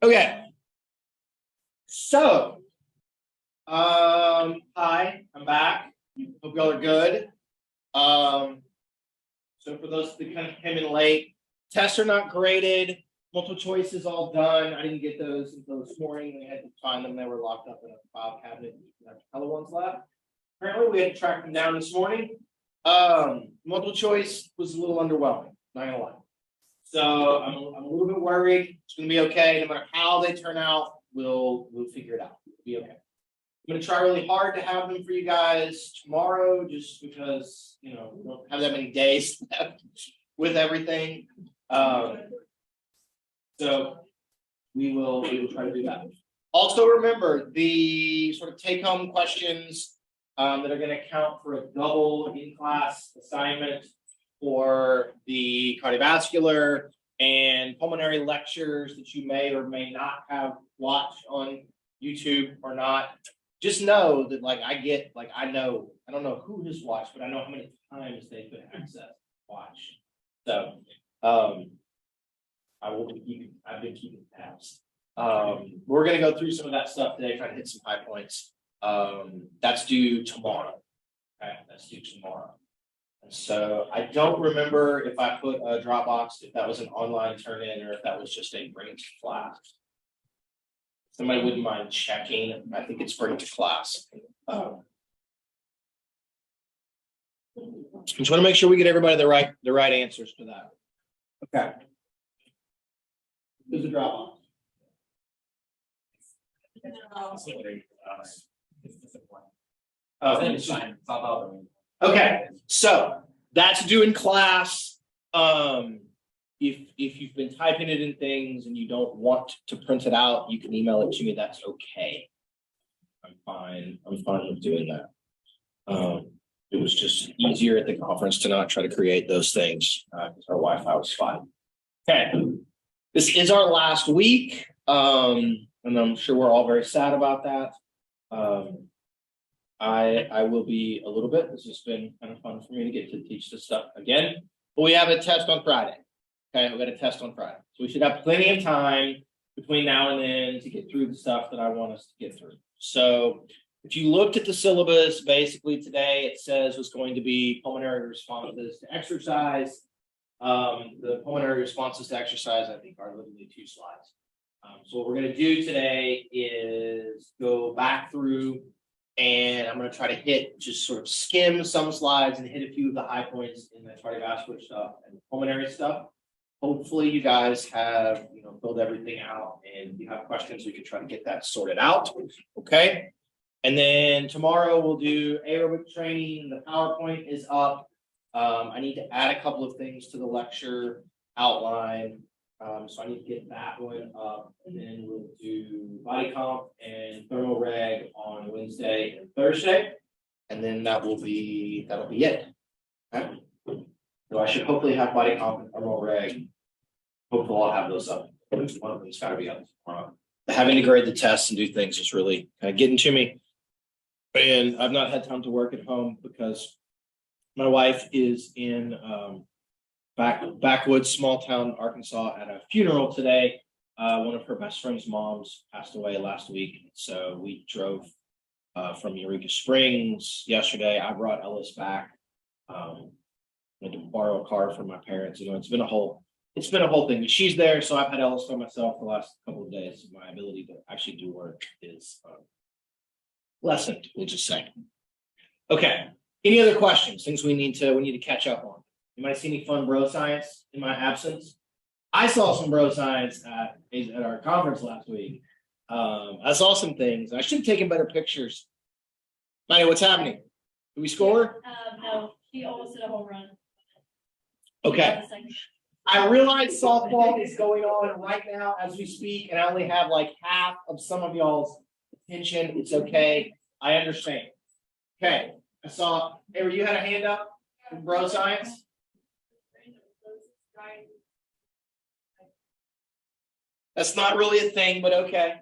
Okay. So, hi, I'm back. Hope y'all are good. So for those that kind of came in late, tests are not graded. Multiple choice is all done. I didn't get those until this morning. I had to find them. They were locked up in a file cabinet. Other ones left. Apparently, we had to track them down this morning. Multiple choice was a little underwhelming. Not gonna lie. So I'm a little bit worried. It's gonna be okay. No matter how they turn out, we'll figure it out. It'll be okay. I'm gonna try really hard to have them for you guys tomorrow, just because we don't have that many days left with everything. So we will try to do that. Also, remember the sort of take-home questions that are going to count for a double in-class assignment for the cardiovascular and pulmonary lectures that you may or may not have watched on YouTube or not. Just know that, I don't know who has watched, but I know how many times they could access watch. So, I've been keeping tabs. We're going to go through some of that stuff today, try to hit some high points. That's due tomorrow. Okay, that's due tomorrow. And so I don't remember if I put a Dropbox, if that was an online turn in, or if that was just a bring to class. Somebody wouldn't mind checking. I think it's bring to class. Just want to make sure we get everybody the right answers to that. Okay. Who's the Dropbox? Okay, so that's due in class. If you've been typing it in things and you don't want to print it out, you can email it to me. That's okay. I'm fine with doing that. It was just easier at the conference to not try to create those things because our Wi-Fi was fine. Okay, this is our last week, and I'm sure we're all very sad about that. I will be a little bit. This has been kind of fun for me to get to teach this stuff again. But we have a test on Friday. Okay, we got a test on Friday. So we should have plenty of time between now and then to get through the stuff that I want us to get through. So if you looked at the syllabus, basically today it says was going to be pulmonary responses to exercise. The pulmonary responses to exercise, I think, are literally 2 slides. So what we're going to do today is go back through, and I'm going to try to just sort of skim some slides and hit a few of the high points in the cardiovascular stuff and pulmonary stuff. Hopefully you guys have, filled everything out, and if you have questions, we can try to get that sorted out. Okay. And then tomorrow we'll do aerobic training. The PowerPoint is up. I need to add a couple of things to the lecture outline. So I need to get that one up, and then we'll do body comp and thermal reg on Wednesday and Thursday, and then that'll be it. Okay. So I should hopefully have body comp and thermal reg. Hopefully I'll have those up. One of them's got to be up tomorrow. Having to grade the tests and do things is really kind of getting to me, and I've not had time to work at home because my wife is in backwoods, small town Arkansas at a funeral today. One of her best friend's moms passed away last week, so we drove from Eureka Springs yesterday. I brought Ellis back. I had to borrow a car from my parents. It's been a whole thing. But she's there, so I've had Ellis by myself the last couple of days. My ability to actually do work is lessened, we'll just say. Okay. Any other questions? Things we need to catch up on? You might see any fun bro science in my absence. I saw some bro science at our conference last week. I saw some things. I should have taken better pictures. Maddie, what's happening? Did we score? No, he almost did a home run. Okay. I realize softball is going on right now as we speak, and I only have like half of some of y'all's attention. It's okay. I understand. Okay. I saw, Avery, you had a hand up from bro science? That's not really a thing, but okay.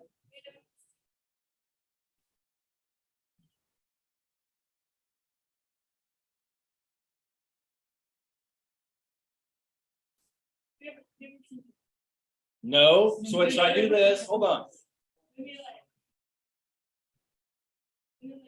No. So should I do this? Hold on. Maybe like. Maybe like.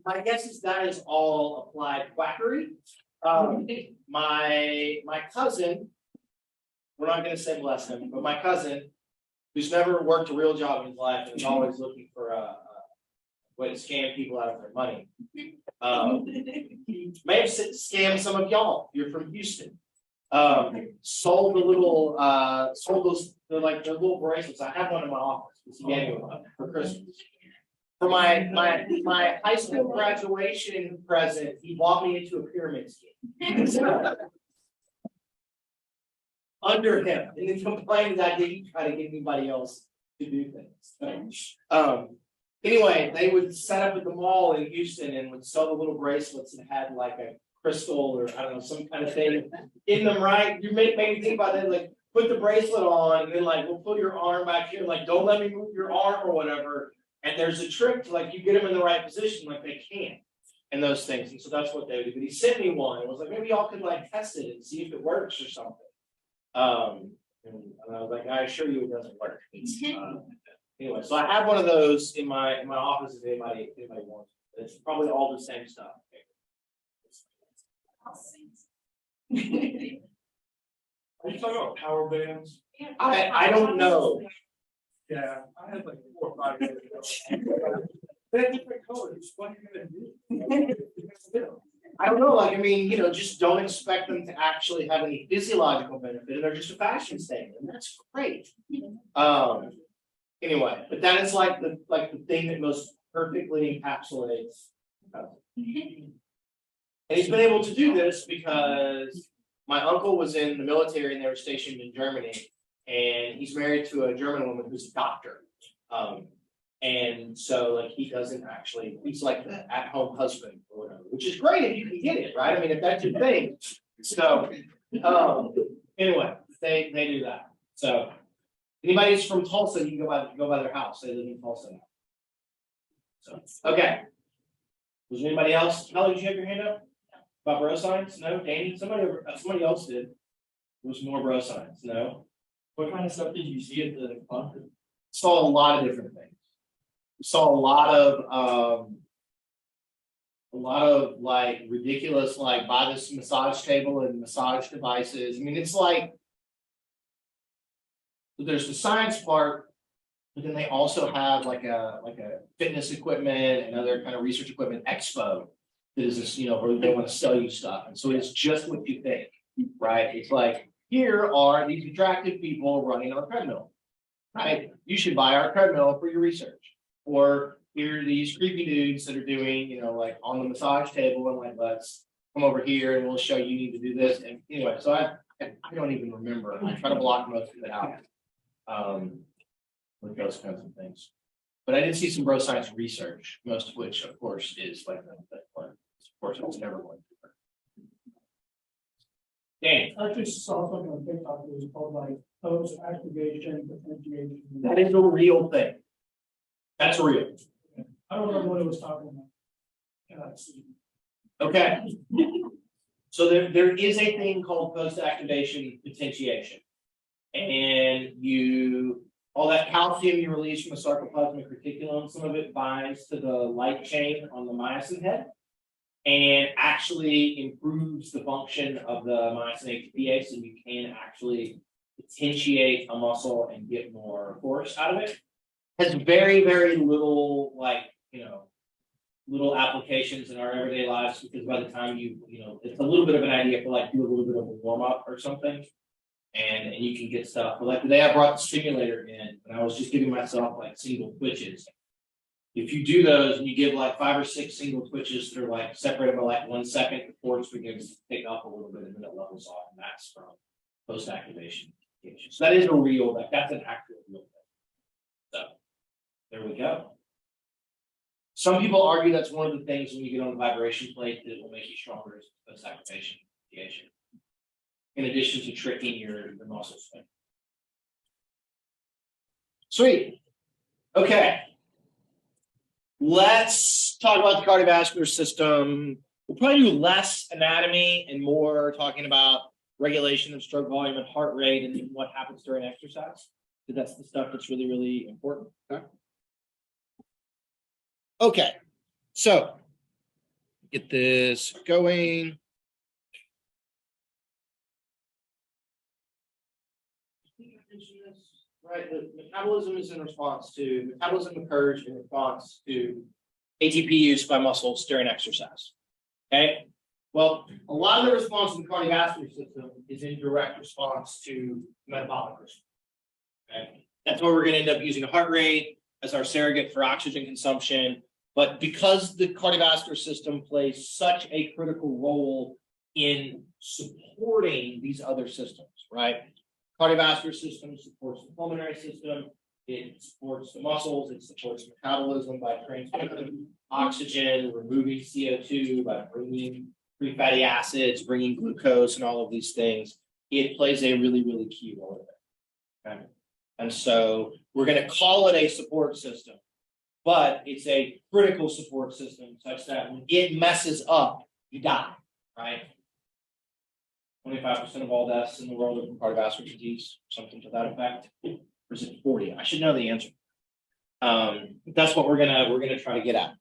My guess is that is all applied quackery. My cousin, we're not going to say bless him, but my cousin, who's never worked a real job in his life and is always looking for a way to scam people out of their money, may have scammed some of y'all. You're from Houston. Sold those, they're like the little bracelets. I have one in my office. He gave me one for Christmas. For my high school graduation present, he bought me into a pyramid scheme. Under him, and then complained that I didn't try to get anybody else to do things. Anyway, they would set up at the mall in Houston and would sell the little bracelets that had like a crystal or I don't know, some kind of thing in them, right? You make me think about it, like put the bracelet on, and then like we'll put your arm back here, like don't let me move your arm or whatever. And there's a trick to like you get them in the right position, like they can't, and those things. And so that's what they would do. But he sent me one and was like, maybe y'all could like test it and see if it works or something. And I was like, I assure you it doesn't work. Anyway, so I have one of those in my office if anybody wants. It's probably all the same stuff. Are you talking about power bands? I don't know. Yeah, I had like 4 or 5 years ago. They're different colors. What are you gonna do? I don't know. Like, I mean, just don't expect them to actually have any physiological benefit. They're just a fashion statement, and that's great. Anyway, but that is like the thing that most perfectly encapsulates. And he's been able to do this because my uncle was in the military and they were stationed in Germany, and he's married to a German woman who's a doctor. And so like he doesn't actually, he's like the at-home husband or whatever, which is great if you can get it, right? I mean, if that's your thing. So anyway, they do that. So anybody who's from Tulsa, you can go by their house. They live in Tulsa now. So okay. Was there anybody else? Kelly, did you have your hand up? About bro science? No, Danny? Somebody else did. There was more bro science. No. What kind of stuff did you see at the conference? Saw a lot of different things. We saw a lot of like ridiculous, like buy this massage table and massage devices. I mean, it's like there's the science part, but then they also have like a fitness equipment and other kind of research equipment expo that is this, where they want to sell you stuff. And so it's just what you think, right? It's like, here are these attractive people running on a treadmill, right? You should buy our treadmill for your research. Or here are these creepy dudes that are doing, like on the massage table and like, let's come over here and we'll show you need to do this. And anyway, so I don't even remember. I try to block most of it out with those kinds of things. But I did see some bro science research, most of which, of course, is like that one. Of course, it's never going to work. Dan. I just saw something on TikTok that was called like post activation potentiation. That is a real thing. That's real. I don't remember what it was talking about. Okay. So there is a thing called post-activation potentiation. And all that calcium you release from the sarcoplasmic reticulum, some of it binds to the light chain on the myosin head and actually improves the function of the myosin HPA, so you can actually potentiate a muscle and get more force out of it. Has very, very little, little applications in our everyday lives, because by the time it's a little bit of an idea for like do a little bit of a warm up or something, and you can get stuff. But like today I brought the stimulator in, and I was just giving myself like single twitches. If you do those and you give like 5 or 6 single twitches that are like separated by like 1 second, the force begins to pick up a little bit and then it levels off, and that's from post activation. So that is a real, that's an actual real thing. So there we go. Some people argue that's one of the things when you get on the vibration plate that will make you stronger is post-activation. In addition to tricking your muscles. Sweet. Okay. let's talk about the cardiovascular system. We'll probably do less anatomy and more talking about regulation of stroke volume and heart rate and then what happens during exercise. Because that's the stuff that's really, really important. Okay. So get this going. Right, the metabolism occurs in response to ATP use by muscles during exercise. Okay, well, a lot of the response in the cardiovascular system is in direct response to metabolic response. Okay, that's why we're going to end up using a heart rate as our surrogate for oxygen consumption. But because the cardiovascular system plays such a critical role in supporting these other systems, right? Cardiovascular system supports the pulmonary system. It supports the muscles. It supports metabolism by transporting oxygen, removing CO2, by bringing free fatty acids, bringing glucose, and all of these things. It plays a really, really key role there. Okay? And so we're going to call it a support system, but it's a critical support system such that when it messes up, you die, right? 25% of all deaths in the world are from cardiovascular disease, something to that effect. Or is it 40? I should know the answer. That's what we're gonna try to get at.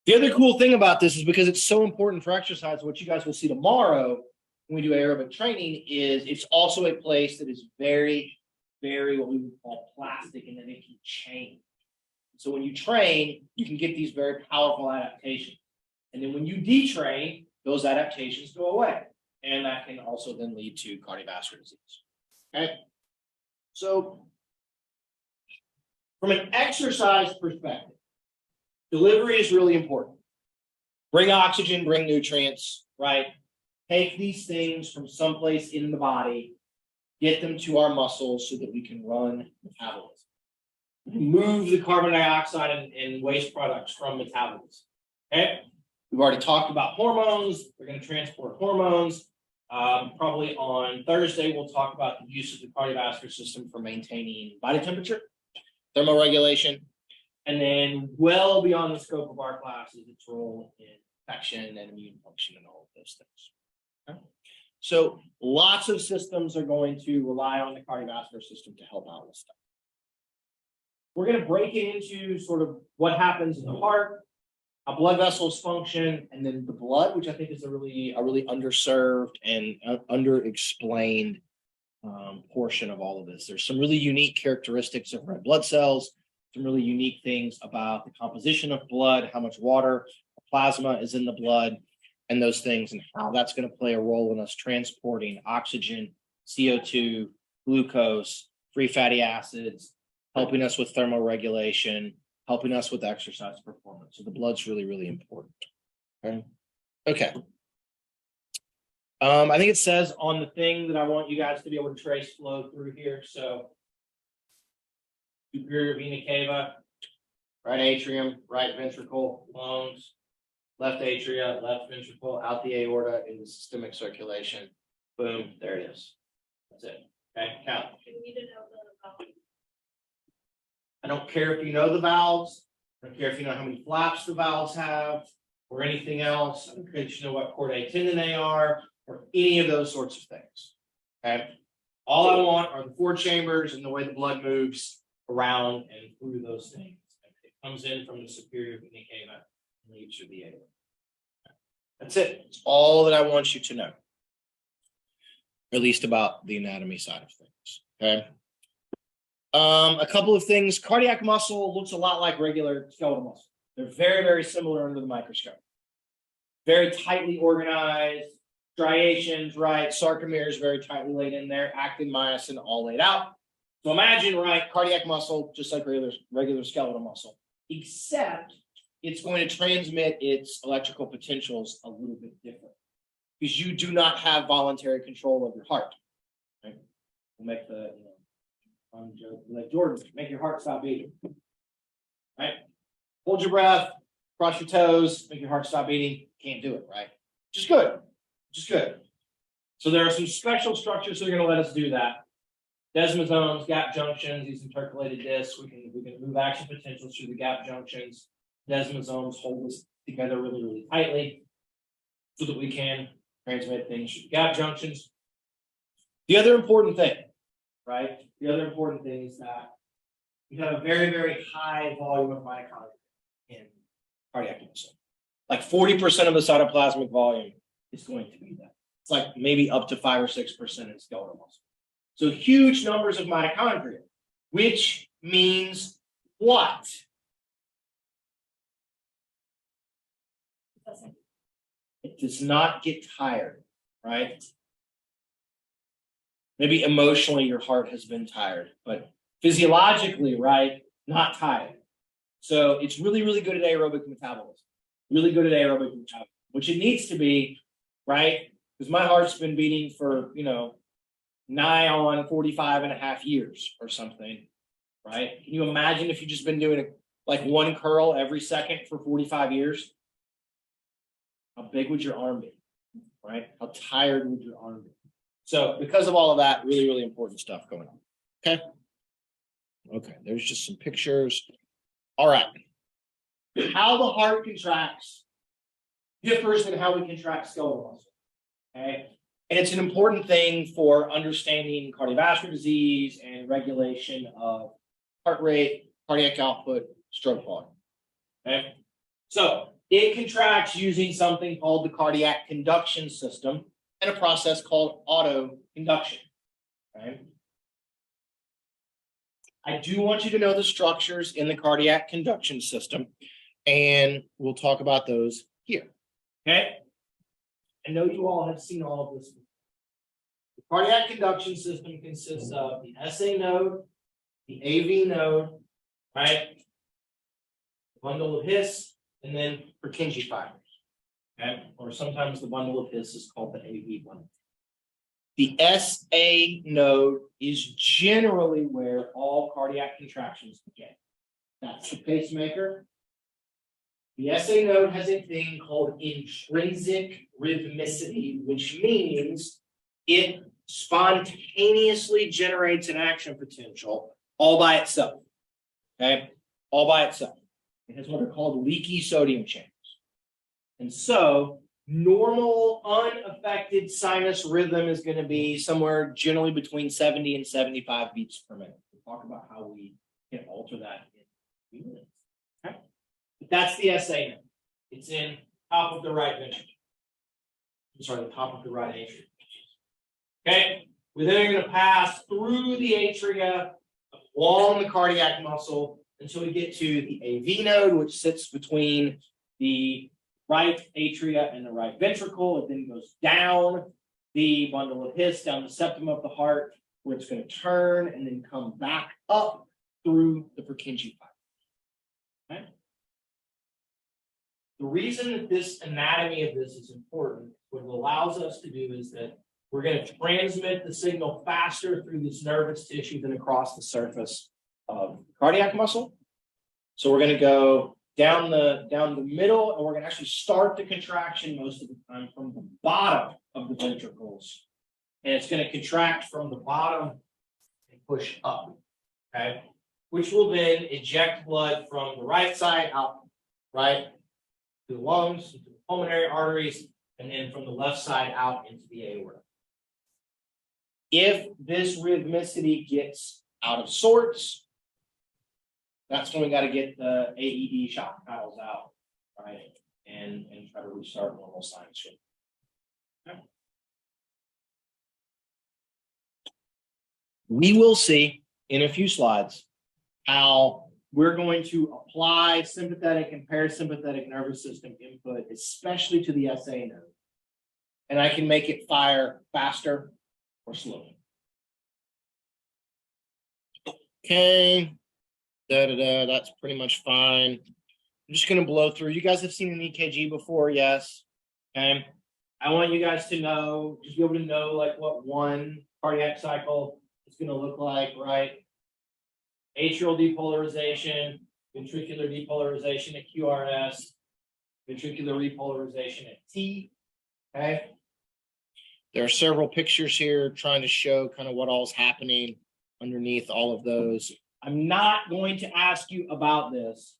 The other cool thing about this is because it's so important for exercise, what you guys will see tomorrow when we do aerobic training is it's also a place that is very, very what we would call plastic, and then it can change. So when you train, you can get these very powerful adaptations. And then when you detrain, those adaptations go away. And that can also then lead to cardiovascular disease. Okay. So from an exercise perspective, delivery is really important. Bring oxygen, bring nutrients, right? Take these things from someplace in the body, get them to our muscles so that we can run metabolism. Move the carbon dioxide and waste products from metabolism. Okay. We've already talked about hormones. We're going to transport hormones. Probably on Thursday, we'll talk about the use of the cardiovascular system for maintaining body temperature, thermoregulation, and then well beyond the scope of our class is its role in infection and immune function and all of those things. Okay? So lots of systems are going to rely on the cardiovascular system to help out with stuff. We're going to break it into sort of what happens in the heart, how blood vessels function, and then the blood, which I think is a really underserved and underexplained portion of all of this. There's some really unique characteristics of red blood cells, some really unique things about the composition of blood, how much water, plasma is in the blood, and those things, and how that's going to play a role in us transporting oxygen, CO2, glucose, free fatty acids, helping us with thermoregulation, helping us with exercise performance. So the blood's really, really important. Okay. I think it says on the thing that I want you guys to be able to trace flow through here. So superior vena cava, right atrium, right ventricle, lungs, left atria, left ventricle, out the aorta into systemic circulation. Boom, there it is. That's it. Okay, count. We need to know the I don't care if you know the valves. I don't care if you know how many flaps the valves have or anything else. I don't care if you know what chordae tendon they are or any of those sorts of things. Okay. All I want are the four chambers and the way the blood moves around and through those things. It comes in from the superior vena cava and leaves through the aorta. That's it. It's all that I want you to know. Or at least about the anatomy side of things. Okay. A couple of things. Cardiac muscle looks a lot like regular skeletal muscle. They're very, very similar under the microscope. Very tightly organized, striations, right? Sarcomeres very tightly laid in there, actin, myosin all laid out. So imagine, right, cardiac muscle, just like regular skeletal muscle, except it's going to transmit its electrical potentials a little bit different because you do not have voluntary control of your heart. Right? We'll make the, fun joke, like Jordan, make your heart stop beating. Right? Hold your breath, cross your toes, make your heart stop beating. Can't do it, right? Just good. Just good. So there are some special structures that are going to let us do that. Desmosomes, gap junctions, these intercalated discs. We can move action potentials through the gap junctions. Desmosomes hold us together really, really tightly so that we can transmit things through gap junctions. The other important thing, right? The other important thing is that you have a very, very high volume of mitochondria in cardiac muscle. Like 40% of the cytoplasmic volume is going to be that. It's like maybe up to 5 or 6% in skeletal muscle. So huge numbers of mitochondria, which means what? It does not get tired, right? Maybe emotionally your heart has been tired, but physiologically, right, not tired. So it's really, really good at aerobic metabolism. Really good at aerobic metabolism, which it needs to be, right? Because my heart's been beating for, nigh on 45 and a half years or something, right? Can you imagine if you've just been doing like one curl every second for 45 years? How big would your arm be, right? How tired would your arm be? So because of all of that, really, really important stuff going on. Okay. Okay, there's just some pictures. All right. How the heart contracts differs than how we contract skeletal muscle. Okay. And it's an important thing for understanding cardiovascular disease and regulation of heart rate, cardiac output, stroke volume. Okay. So it contracts using something called the cardiac conduction system and a process called autoconduction. Okay. I do want you to know the structures in the cardiac conduction system, and we'll talk about those here. Okay. I know you all have seen all of this. The cardiac conduction system consists of the SA node, the AV node, right? The bundle of His, and then Purkinje fibers. Okay, or sometimes the bundle of His is called the AV bundle. The SA node is generally where all cardiac contractions begin. That's the pacemaker. The SA node has a thing called intrinsic rhythmicity, which means it spontaneously generates an action potential all by itself. Okay, all by itself. It has what are called leaky sodium channels. And so normal unaffected sinus rhythm is going to be somewhere generally between 70 and 75 beats per minute. We'll talk about how we can alter that in a few minutes. Okay? But that's the SA node. It's in top of the right ventricle. I'm sorry, the top of the right atrium. Okay? We're then going to pass through the atria along the cardiac muscle until we get to the AV node, which sits between the right atria and the right ventricle. It then goes down the bundle of His, down the septum of the heart, where it's going to turn and then come back up through the Purkinje fiber. Okay? The reason that this anatomy of this is important, what it allows us to do is that we're going to transmit the signal faster through this nervous tissue than across the surface of cardiac muscle. So we're going to go down the middle, and we're going to actually start the contraction most of the time from the bottom of the ventricles. And it's going to contract from the bottom and push up. Okay. Which will then eject blood from the right side out, right, to the lungs, to the pulmonary arteries, and then from the left side out into the aorta. If this rhythmicity gets out of sorts, that's when we got to get the AED shock tiles out, right, and try to restart normal sinus rhythm. Okay. We will see in a few slides how we're going to apply sympathetic and parasympathetic nervous system input, especially to the SA node. And I can make it fire faster or slower. Okay. That's pretty much fine. I'm just going to blow through. You guys have seen an EKG before, yes? Okay. I want you guys to know, just be able to know like what one cardiac cycle is going to look like, right? Atrial depolarization, ventricular depolarization at QRS, ventricular repolarization at T. Okay. There are several pictures here trying to show kind of what all's happening underneath all of those. I'm not going to ask you about this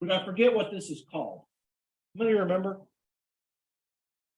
but I forget what this is called. Anybody remember?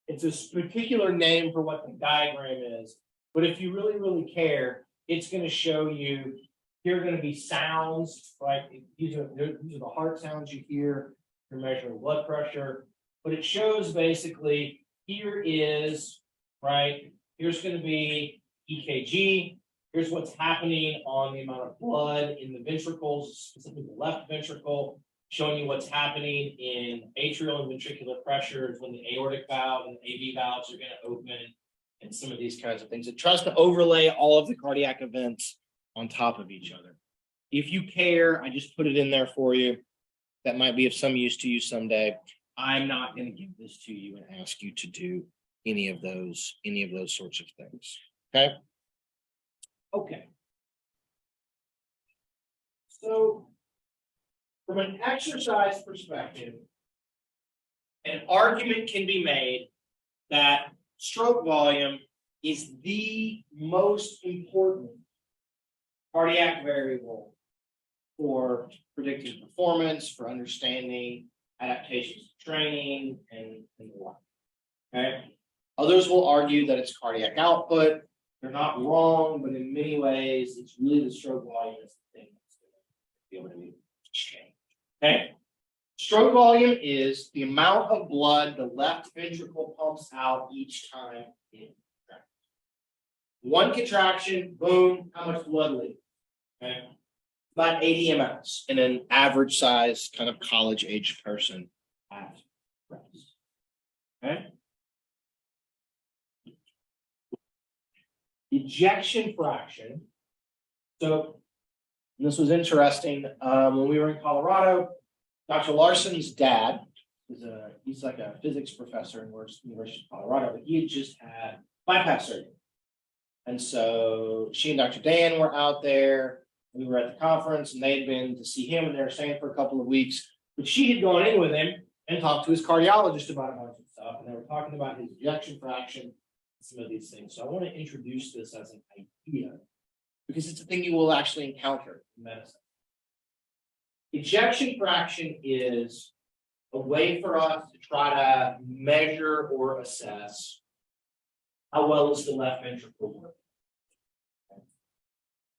It's a particular name for what the diagram is, but if you really, really care, it's going to show you, here are going to be sounds, right? These are the heart sounds you hear. You're measuring blood pressure, but it shows basically, here is, right? Here's going to be EKG. Here's what's happening on the amount of blood in the ventricles, specifically the left ventricle, showing you what's happening in atrial and ventricular pressures when the aortic valve and the AV valves are going to open, and some of these kinds of things. It tries to overlay all of the cardiac events on top of each other. If you care, I just put it in there for you. That might be of some use to you someday. I'm not going to give this to you and ask you to do any of those sorts of things. Okay. Okay. So, from an exercise perspective, an argument can be made that stroke volume is the most important cardiac variable for predicting performance, for understanding adaptations to training, and the like. Okay. Others will argue that it's cardiac output. They're not wrong, but in many ways, it's really the stroke volume that's the thing that's going to be able to be changed. Okay. Stroke volume is the amount of blood the left ventricle pumps out each time it contracts. One contraction, boom, how much blood leaves? Okay. About 80 mLs in an average size kind of college age person at rest. Okay. Ejection fraction. So this was interesting. When we were in Colorado, Dr. Larson's dad he's like a physics professor in the University of Colorado, but he had just had bypass surgery. And so she and Dr. Dan were out there. We were at the conference and they had been to see him and they were staying for a couple of weeks. But she had gone in with him and talked to his cardiologist about a bunch of stuff. And they were talking about his ejection fraction, some of these things. So I want to introduce this as an idea because it's a thing you will actually encounter in medicine. Ejection fraction is a way for us to try to measure or assess how well is the left ventricle working.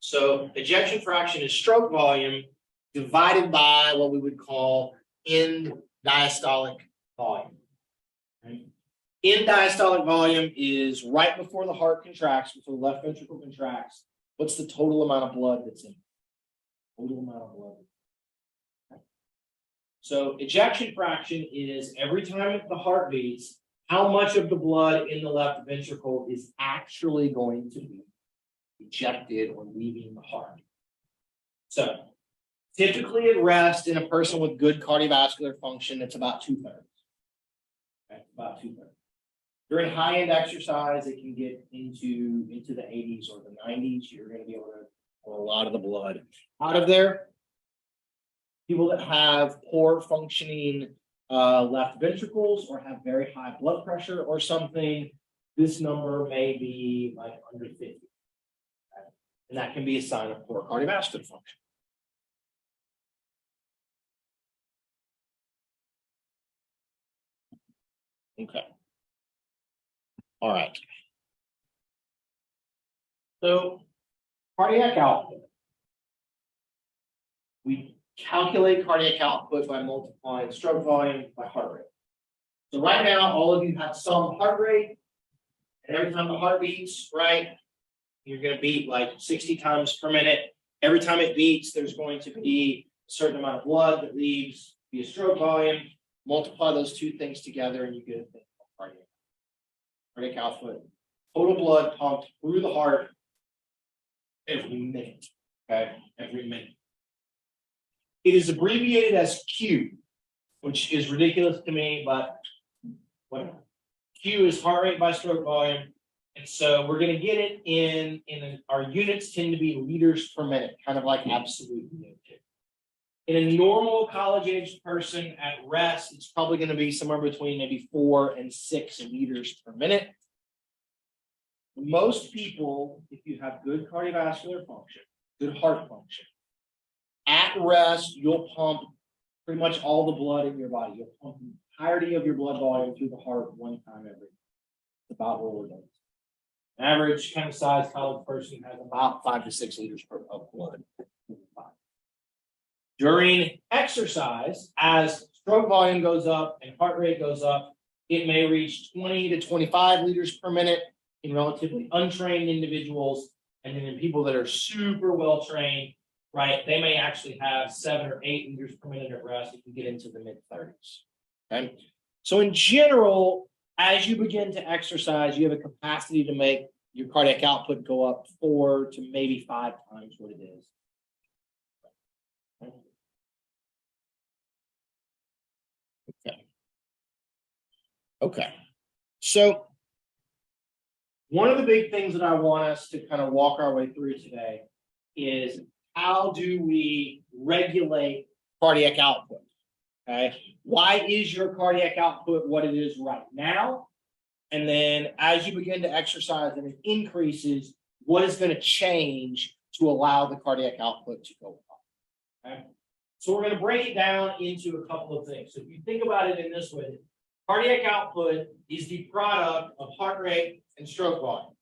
So ejection fraction is stroke volume divided by what we would call end diastolic volume. Right? End diastolic volume is right before the heart contracts, before the left ventricle contracts. What's the total amount of blood that's in it? Total amount of blood. Okay. So ejection fraction is every time the heart beats, how much of the blood in the left ventricle is actually going to be ejected or leaving the heart. So typically at rest in a person with good cardiovascular function, it's about 2/3. Okay, about 2/3. During high-end exercise, it can get into the 80s or the 90s. You're going to be able to pull a lot of the blood out of there. People that have poor functioning left ventricles or have very high blood pressure or something, this number may be like under 50. Okay? And that can be a sign of poor cardiovascular function. Okay. All right. So cardiac output. We calculate cardiac output by multiplying stroke volume by heart rate. So right now, all of you have some heart rate, and every time the heart beats, right, you're going to beat like 60 times per minute. Every time it beats, there's going to be a certain amount of blood that leaves via stroke volume. Multiply those two things together, and you get a thing called cardiac output. Total blood pumped through the heart every minute. Okay, every minute. It is abbreviated as Q, which is ridiculous to me, but whatever. Q is heart rate by stroke volume. And so we're going to get it in our units tend to be liters per minute, kind of like absolute unit. In a normal college-aged person at rest, it's probably going to be somewhere between maybe 4 and 6 liters per minute. Most people, if you have good cardiovascular function, good heart function, at rest, you'll pump pretty much all the blood in your body. You'll pump the entirety of your blood volume through the heart one time every. About what we're doing. Average kind of size college person has about 5 to 6 liters of blood. During exercise, as stroke volume goes up and heart rate goes up, it may reach 20 to 25 liters per minute in relatively untrained individuals. And then in people that are super well trained, right, they may actually have 7 or 8 liters per minute at rest. You can get into the mid-30s. Okay. So in general, as you begin to exercise, you have a capacity to make your cardiac output go up 4 to maybe 5 times what it is. Okay. So one of the big things that I want us to kind of walk our way through today is how do we regulate cardiac output? Okay. Why is your cardiac output what it is right now? And then as you begin to exercise and it increases, what is going to change to allow the cardiac output to go up? Okay. So we're going to break it down into a couple of things. So if you think about it in this way, cardiac output is the product of heart rate and stroke volume.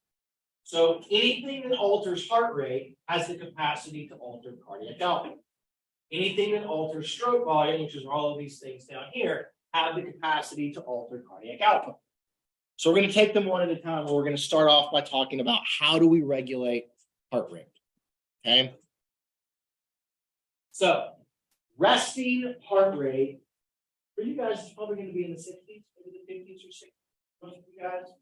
So anything that alters heart rate has the capacity to alter cardiac output. Anything that alters stroke volume, which is all of these things down here, have the capacity to alter cardiac output. So we're going to take them one at a time. We're going to start off by talking about how do we regulate heart rate. Okay. So resting heart rate for you guys is probably going to be in the 60s, maybe the 50s or 60s. Most of you guys,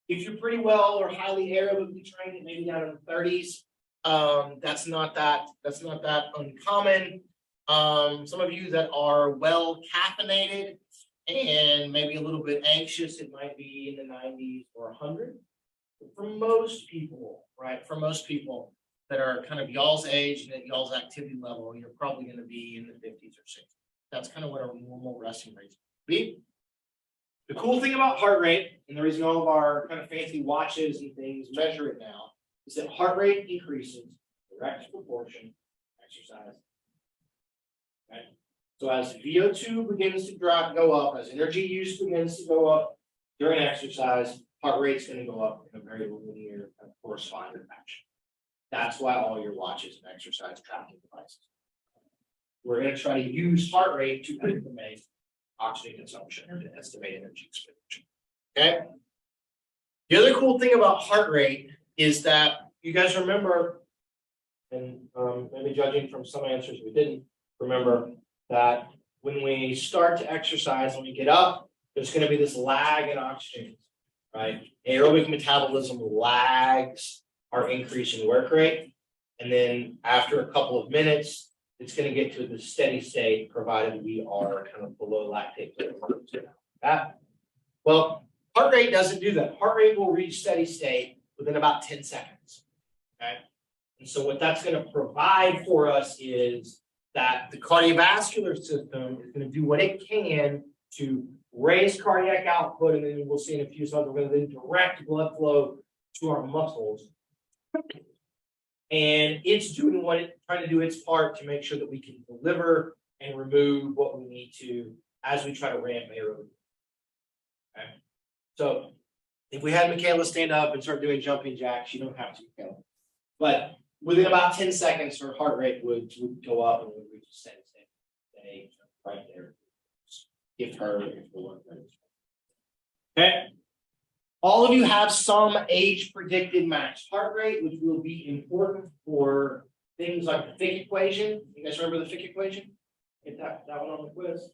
if you're pretty well or highly aerobically trained, it may be down in the 30s. That's not that uncommon. Some of you that are well caffeinated and maybe a little bit anxious, it might be in the 90s or 100. But for most people, right? For most people that are kind of y'all's age and at y'all's activity level, you're probably going to be in the 50s or 60s. That's kind of what our normal resting rates be. The cool thing about heart rate, and the reason all of our kind of fancy watches and things measure it now, is that heart rate increases in direct proportion to exercise. Okay. So as VO2 begins to go up, as energy use begins to go up during exercise, heart rate's going to go up in a very linear kind of corresponding fashion. That's why all your watches and exercise tracking devices. We're going to try to use heart rate to estimate oxygen consumption and estimate energy expenditure. Okay. The other cool thing about heart rate is that you guys remember, and maybe judging from some answers we didn't remember, that when we start to exercise, when we get up, there's going to be this lag in oxygen, right? Aerobic metabolism lags our increase in work rate. And then after a couple of minutes, it's going to get to the steady state, provided we are kind of below lactate. Well, heart rate doesn't do that. Heart rate will reach steady state within about 10 seconds. Okay. And so what that's going to provide for us is that the cardiovascular system is going to do what it can to raise cardiac output, and then we'll see in a few slides, we're going to then direct blood flow to our muscles. And it's doing what it's trying to do its part to make sure that we can deliver and remove what we need to as we try to ramp aerobic. Okay. So if we had Michaela stand up and start doing jumping jacks, you don't have to, Michaela. But within about 10 seconds, her heart rate would go up and would reach a steady state right there. If the work rate. Okay. All of you have some age predicted max heart rate, which will be important for things like the Fick equation. You guys remember the Fick equation? Get that one on the quiz.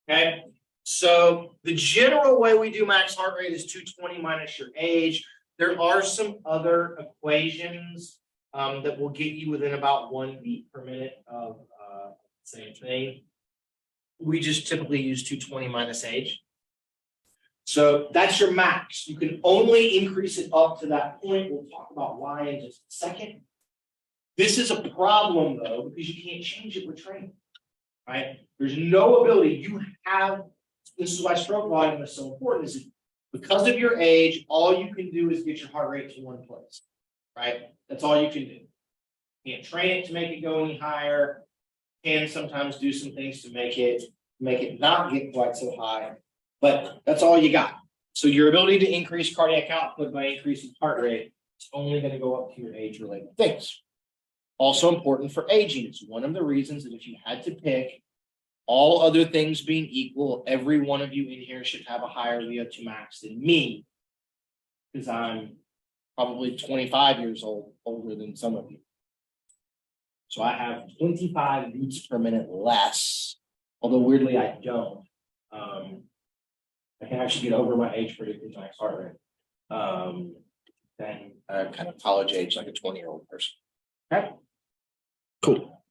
Okay. So the general way we do max heart rate is 220 minus your age. There are some other equations that will get you within about 1 beat per minute of the same thing. We just typically use 220 minus age. So that's your max. You can only increase it up to that point. We'll talk about why in just a second. This is a problem, though, because you can't change it with training, right? There's no ability. You have, this is why stroke volume is so important, is because of your age, all you can do is get your heart rate to one place, right? That's all you can do. You can't train it to make it go any higher. Can sometimes do some things to make it make it not get quite so high, but that's all you got. So your ability to increase cardiac output by increasing heart rate is only going to go up to your age-related things. Also important for aging. It's one of the reasons that if you had to pick, all other things being equal, every one of you in here should have a higher VO2 max than me, because I'm probably 25 years old, older than some of you. So I have 25 beats per minute less, although weirdly I don't. I can actually get over my age pretty good my heart rate. Than kind of college age, like a 20-year-old person. Okay. Cool.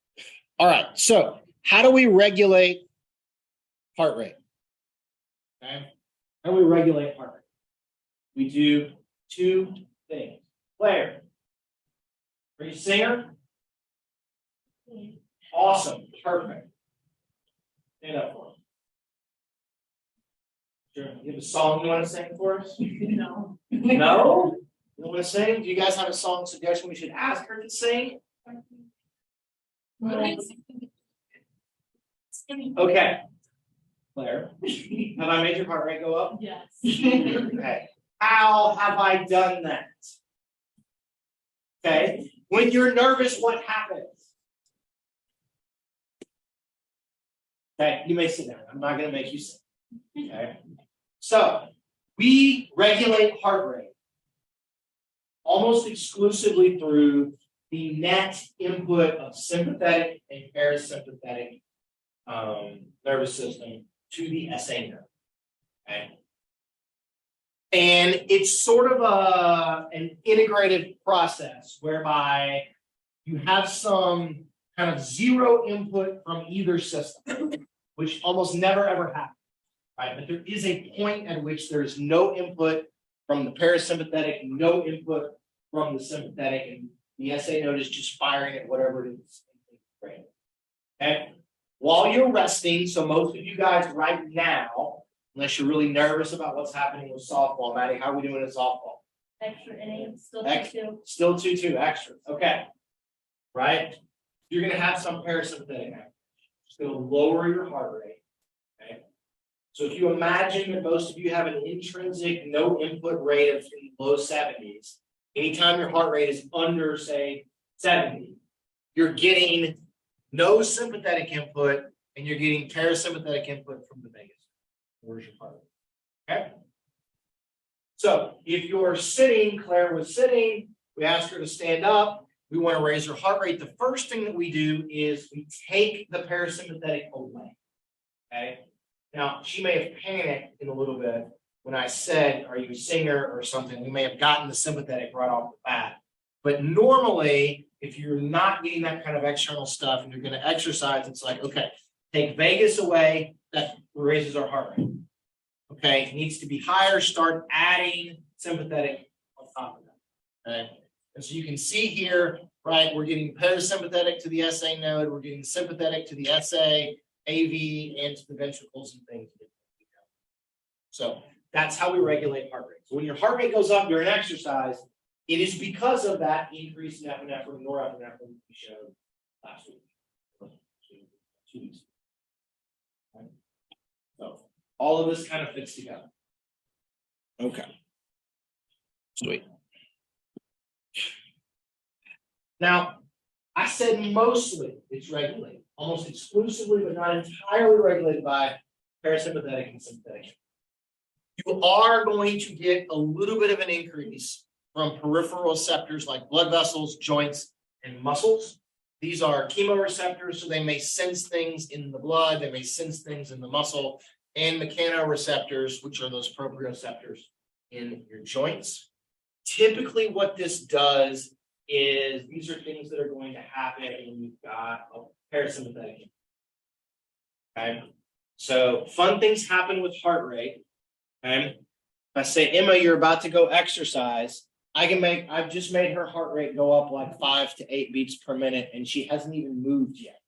All right. So how do we regulate heart rate? Okay. How do we regulate heart rate? We do two things. Claire, are you a singer? Awesome. Perfect. Stand up for us. Sure. You have a song you want to sing for us? No. No? You want to sing? Do you guys have a song suggestion we should ask her to sing? Okay. Claire, have I made your heart rate go up? Yes. Okay. How have I done that? Okay. When you're nervous, what happens? Okay. You may sit down. I'm not going to make you sit. Okay. So we regulate heart rate almost exclusively through the net input of sympathetic and parasympathetic nervous system to the SA nerve. Okay. And it's sort of an integrated process whereby you have some kind of zero input from either system, which almost never ever happens. Right? But there is a point at which there is no input from the parasympathetic, no input from the sympathetic, and the SA node is just firing at whatever it is. Okay. While you're resting, so most of you guys right now, unless you're really nervous about what's happening with softball, Maddie, how are we doing in softball? Extra inning, still Extra. 2-2. Still 2-2 extra. Okay. Right? You're going to have some parasympathetic activation. It's going to lower your heart rate. Okay. So if you imagine that most of you have an intrinsic no input rate of in the low 70s, anytime your heart rate is under, say, 70, you're getting no sympathetic input and you're getting parasympathetic input from the vagus. Where's your heart rate? Okay. So if you're sitting, Claire was sitting, we ask her to stand up. We want to raise her heart rate. The first thing that we do is we take the parasympathetic away. Okay. Now, she may have panicked in a little bit when I said, are you a singer or something? We may have gotten the sympathetic right off the bat. But normally, if you're not getting that kind of external stuff and you're going to exercise, it's like, okay, take vagus away, that raises our heart rate. Okay, it needs to be higher, start adding sympathetic on top of that. Okay, and so you can see here, right, we're getting parasympathetic to the SA node, we're getting sympathetic to the SA, AV, and to the ventricles and things. So that's how we regulate heart rate. So when your heart rate goes up during exercise, it is because of that increase in epinephrine, norepinephrine we showed last week. 2 weeks. Right? So all of this kind of fits together. Okay. Sweet. Now, I said mostly it's regulated, almost exclusively, but not entirely regulated by parasympathetic and sympathetic. You are going to get a little bit of an increase from peripheral receptors like blood vessels, joints, and muscles. These are chemoreceptors, so they may sense things in the blood, they may sense things in the muscle, and mechanoreceptors, which are those proprioceptors in your joints. Typically, what this does is these are things that are going to happen when you've got a parasympathetic. Okay, so fun things happen with heart rate. Okay, if I say, Emma, you're about to go exercise, I've just made her heart rate go up like 5 to 8 beats per minute, and she hasn't even moved yet.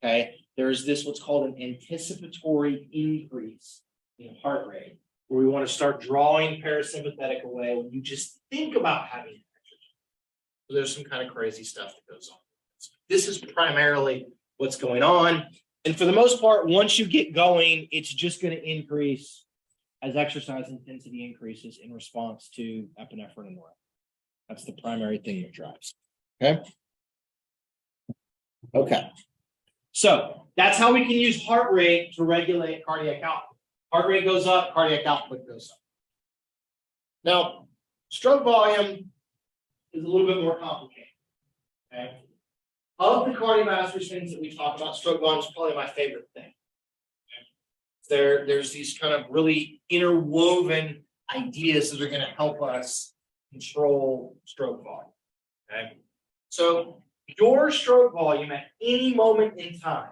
Okay, there's this what's called an anticipatory increase in heart rate, where we want to start drawing parasympathetic away when you just think about having an exercise. So there's some kind of crazy stuff that goes on. This is primarily what's going on. And for the most part, once you get going, it's just going to increase as exercise intensity increases in response to epinephrine and norepinephrine. That's the primary thing that drives. Okay. Okay. So that's how we can use heart rate to regulate cardiac output. Heart rate goes up, cardiac output goes up. Now, stroke volume is a little bit more complicated. Okay. Of the cardiovascular things that we talk about, stroke volume is probably my favorite thing. There's these kind of really interwoven ideas that are going to help us control stroke volume. Okay. So your stroke volume at any moment in time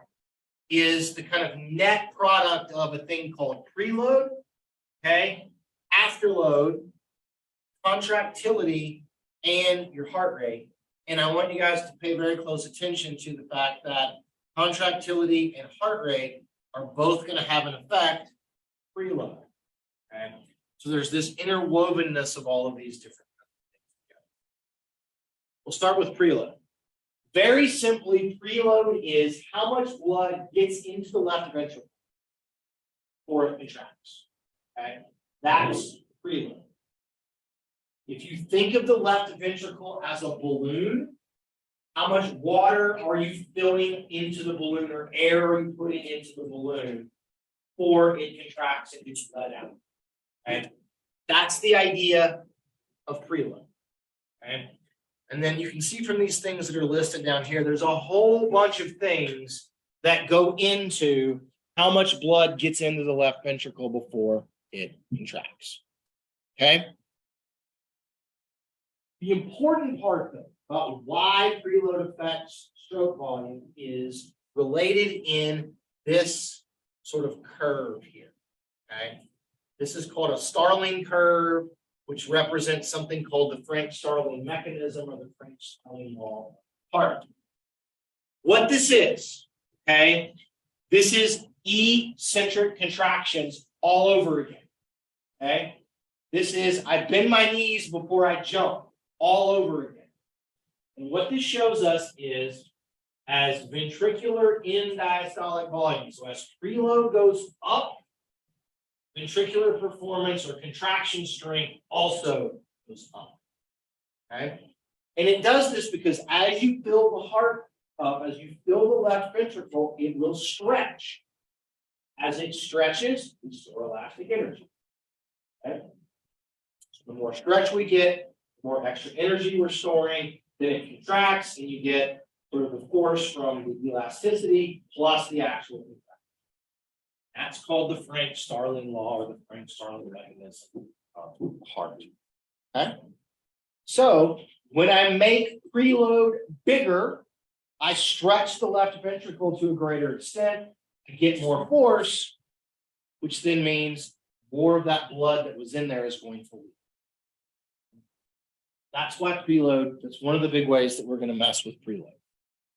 is the kind of net product of a thing called preload, okay, afterload, contractility, and your heart rate. And I want you guys to pay very close attention to the fact that contractility and heart rate are both going to have an effect preload. Okay. So there's this interwovenness of all of these different things. We'll start with preload. Very simply, preload is how much blood gets into the left ventricle before it contracts. Okay, that's preload. If you think of the left ventricle as a balloon, how much water are you filling into the balloon or air are you putting into the balloon before it contracts and gets let out? Okay, that's the idea of preload. Okay. And then you can see from these things that are listed down here, there's a whole bunch of things that go into how much blood gets into the left ventricle before it contracts. Okay? The important part, though, about why preload affects stroke volume is related in this sort of curve here. Okay? This is called a Starling curve, which represents something called the Frank-Starling mechanism or the Frank-Starling law part. What this is, okay, this is eccentric contractions all over again, okay? This is, I bend my knees before I jump all over again. And what this shows us is as ventricular end diastolic volume, so as preload goes up, ventricular performance or contraction strength also goes up. Okay. And it does this because as you fill the heart up, as you fill the left ventricle, it will stretch. As it stretches, we store elastic energy. Okay. So the more stretch we get, the more extra energy we're storing, then it contracts, and you get sort of the force from the elasticity plus the actual contraction. That's called the Frank-Starling law or the Frank-Starling mechanism of the heart. Okay. So when I make preload bigger, I stretch the left ventricle to a greater extent to get more force, which then means more of that blood that was in there is going to leave. That's why preload, that's one of the big ways that we're going to mess with preload,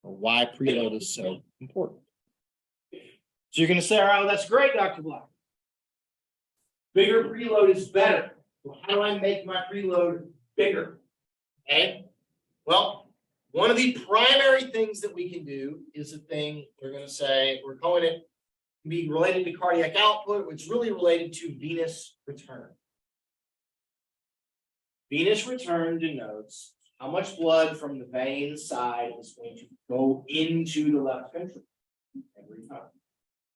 or why preload is so important. So you're going to say, all right, well, that's great, Dr. Black. Bigger preload is better. Well, how do I make my preload bigger? Okay. Well, one of the primary things that we can do is a thing we're going to say, we're calling it be related to cardiac output, which is really related to venous return. Venous return denotes how much blood from the vein side is going to go into the left ventricle every time.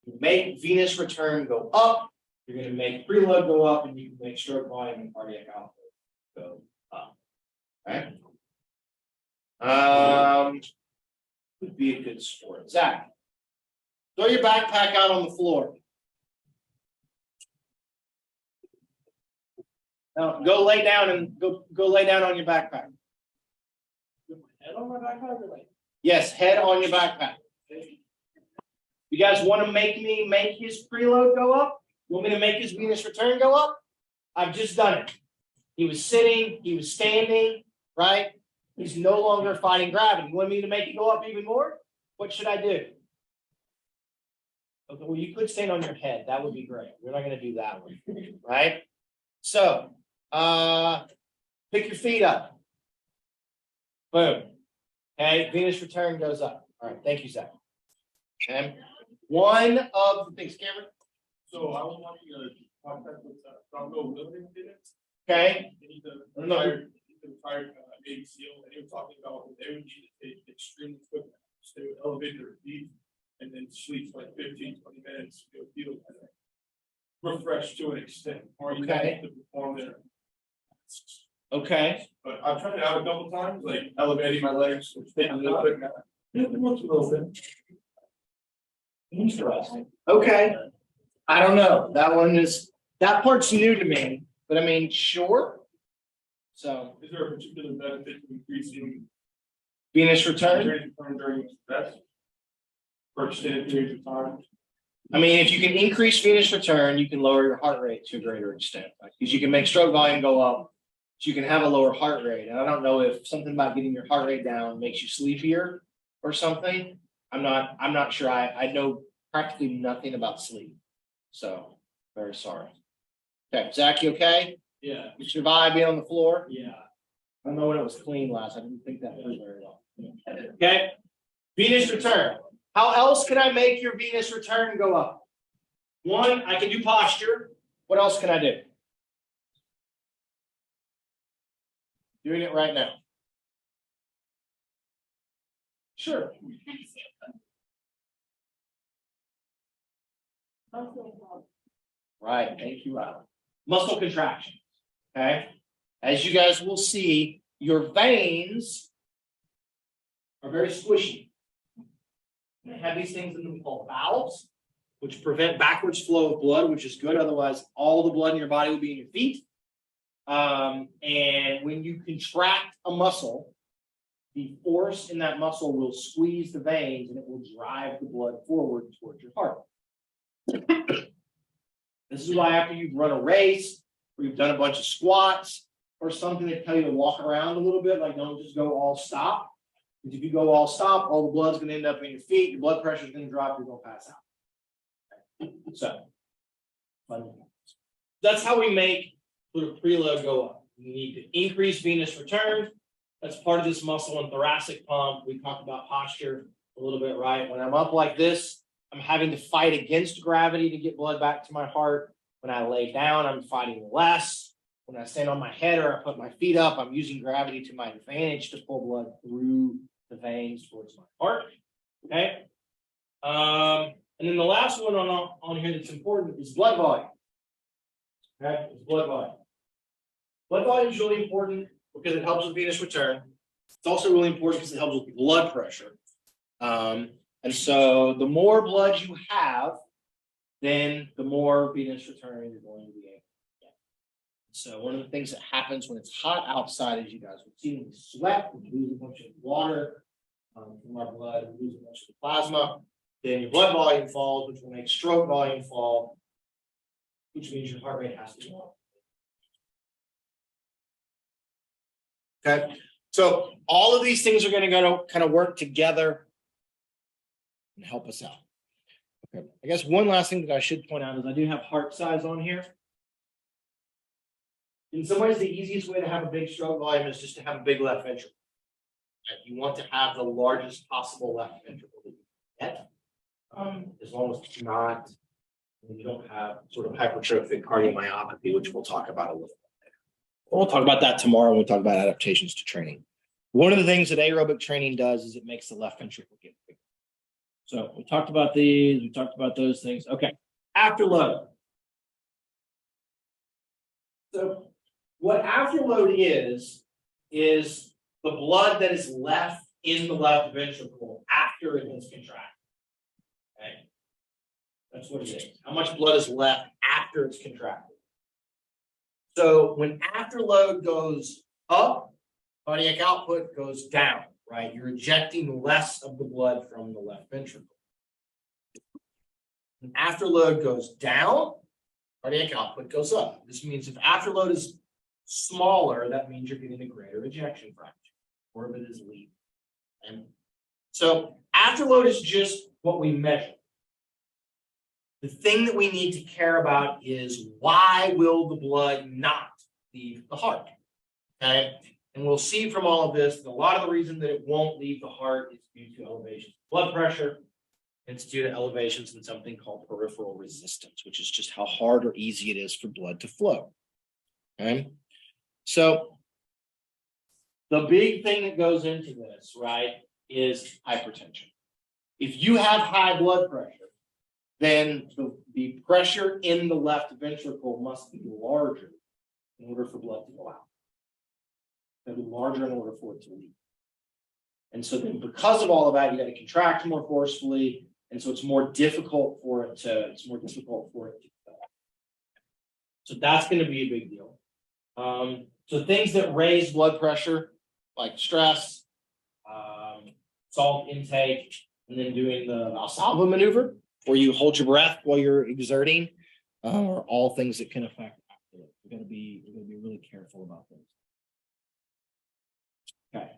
You make venous return go up, you're going to make preload go up, and you can make stroke volume and cardiac output go up. Okay. Would be a good sport. Zach, throw your backpack out on the floor. Now go lay down and go lay down on your backpack. Head on my backpack or lay? Yes, head on your backpack. You guys want to make me make his preload go up? You want me to make his venous return go up? I've just done it. He was sitting, he was standing, right? He's no longer fighting gravity. You want me to make it go up even more? What should I do? Okay, well, you could stand on your head. That would be great. We're not going to do that one, right? So, pick your feet up. Boom. Okay, venous return goes up. All right, thank you, Zach. Okay. one of the things, Cameron, So I was watching a podcast with Dr. Living did it. okay? And he's a No. retired Navy SEAL, and he was talking about when they would need to take extremely quick naps. They would elevate their feet and then sleep for like 15, 20 minutes. They would feel kind of refreshed to an extent, or you Okay. have to perform their. Okay. But I've tried it out a couple times, like elevating my legs, taking a little bit. It works a little bit. Interesting. Okay. I don't know. That part's new to me, but I mean, sure. So Is there a particular benefit to increasing Venus return. during stress? For extended periods of time? I mean, if you can increase Venus return, you can lower your heart rate to a greater extent. Because you can make stroke volume go up, so you can have a lower heart rate. And I don't know if something about getting your heart rate down makes you sleepier or something. I'm not sure. I know practically nothing about sleep. So very sorry. Okay, Zach, you okay? Yeah. You survived being on the floor? Yeah. I don't know when it was clean last. I didn't think that through very well. Okay. Venus return. How else can I make your Venus return go up? One, I can do posture. What else can I do? Doing it right now. Sure. Right. Thank you, Rob. Muscle contraction. Okay. As you guys will see, your veins are very squishy. They have these things in them called valves, which prevent backwards flow of blood, which is good. Otherwise, all the blood in your body will be in your feet. And when you contract a muscle, the force in that muscle will squeeze the veins and it will drive the blood forward towards your heart. This is why after you've run a race or you've done a bunch of squats or something, they tell you to walk around a little bit, like don't just go all stop. Because if you go all stop, all the blood's going to end up in your feet, your blood pressure is going to drop, you're going to pass out. So that's how we make sort of preload go up. We need to increase venous return. That's part of this muscle and thoracic pump. We talked about posture a little bit, right? When I'm up like this, I'm having to fight against gravity to get blood back to my heart. When I lay down, I'm fighting less. When I stand on my head or I put my feet up, I'm using gravity to my advantage to pull blood through the veins towards my heart. Okay. And then the last one on here that's important is blood volume. Okay, it's blood volume. Blood volume is really important because it helps with venous return. It's also really important because it helps with blood pressure. And so the more blood you have, then the more venous return you're going to be able to get. So one of the things that happens when it's hot outside, as you guys will see, when we sweat, we lose a bunch of water from our blood, we lose a bunch of the plasma, then your blood volume falls, which will make stroke volume fall, which means your heart rate has to go up. Okay, so all of these things are going to kind of work together and help us out. Okay, I guess one last thing that I should point out is I do have heart size on here. In some ways, the easiest way to have a big stroke volume is just to have a big left ventricle. You want to have the largest possible left ventricle that you can get, as long as it's not, you don't have sort of hypertrophic cardiomyopathy, which we'll talk about a little bit later. We'll talk about that tomorrow when we talk about adaptations to training. One of the things that aerobic training does is it makes the left ventricle get bigger. So we talked about these, we talked about those things. Okay, afterload. So what afterload is the blood that is left in the left ventricle after it has contracted. Okay, that's what it is. How much blood is left after it's contracted? So when afterload goes up, cardiac output goes down, right? You're ejecting less of the blood from the left ventricle. When afterload goes down, cardiac output goes up. This means if afterload is smaller, that means you're getting a greater ejection fraction. More of it is leaving. And so afterload is just what we measure. The thing that we need to care about is why will the blood not leave the heart? Okay, and we'll see from all of this that a lot of the reason that it won't leave the heart is due to elevation of blood pressure. It's due to elevations in something called peripheral resistance, which is just how hard or easy it is for blood to flow. Okay, so the big thing that goes into this, right, is hypertension. If you have high blood pressure, then the pressure in the left ventricle must be larger in order for blood to go out. It'll be larger in order for it to leak. And so then because of all of that, you got to contract more forcefully. And so it's more difficult for it to go. So that's going to be a big deal. So things that raise blood pressure, like stress, salt intake, and then doing the Valsalva maneuver, where you hold your breath while you're exerting, are all things that can affect it. We're going to be really careful about this. Okay.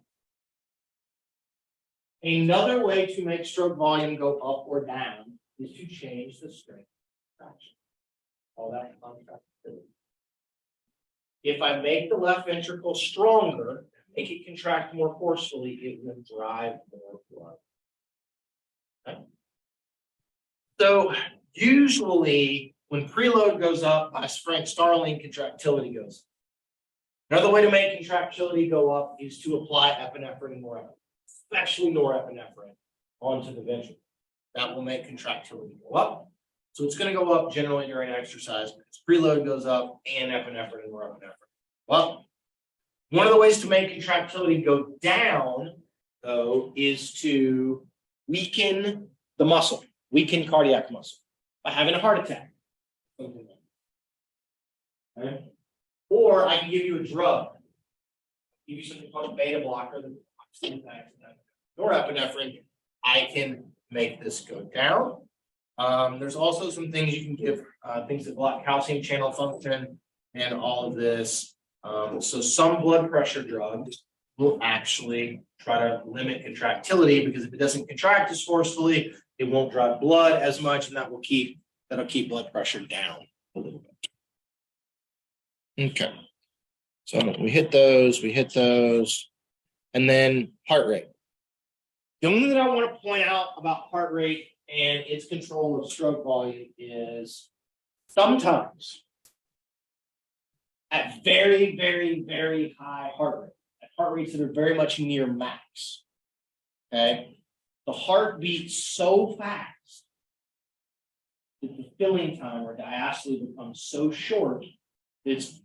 Another way to make stroke volume go up or down is to change the strength of contraction. All that contractility. If I make the left ventricle stronger, make it contract more forcefully, it will drive more blood. Okay. So usually when preload goes up, by Frank Starling, contractility goes up. Another way to make contractility go up is to apply epinephrine and norepinephrine, especially norepinephrine, onto the ventricle. That will make contractility go up. So it's going to go up generally during exercise because preload goes up and epinephrine and norepinephrine. Well, one of the ways to make contractility go down, though, is to weaken the muscle, weaken cardiac muscle by having a heart attack. Okay. Or I can give you a drug, give you something called a beta blocker that impacts norepinephrine. I can make this go down. There's also some things you can give, things that block calcium channel function and all of this. So some blood pressure drugs will actually try to limit contractility because if it doesn't contract as forcefully, it won't drive blood as much, and that'll keep blood pressure down a little bit. Okay. So we hit those, and then heart rate. The only thing that I want to point out about heart rate and its control of stroke volume is sometimes at very, very, very high heart rate, at heart rates that are very much near max. Okay. The heart beats so fast that the filling time or diastole becomes so short that it's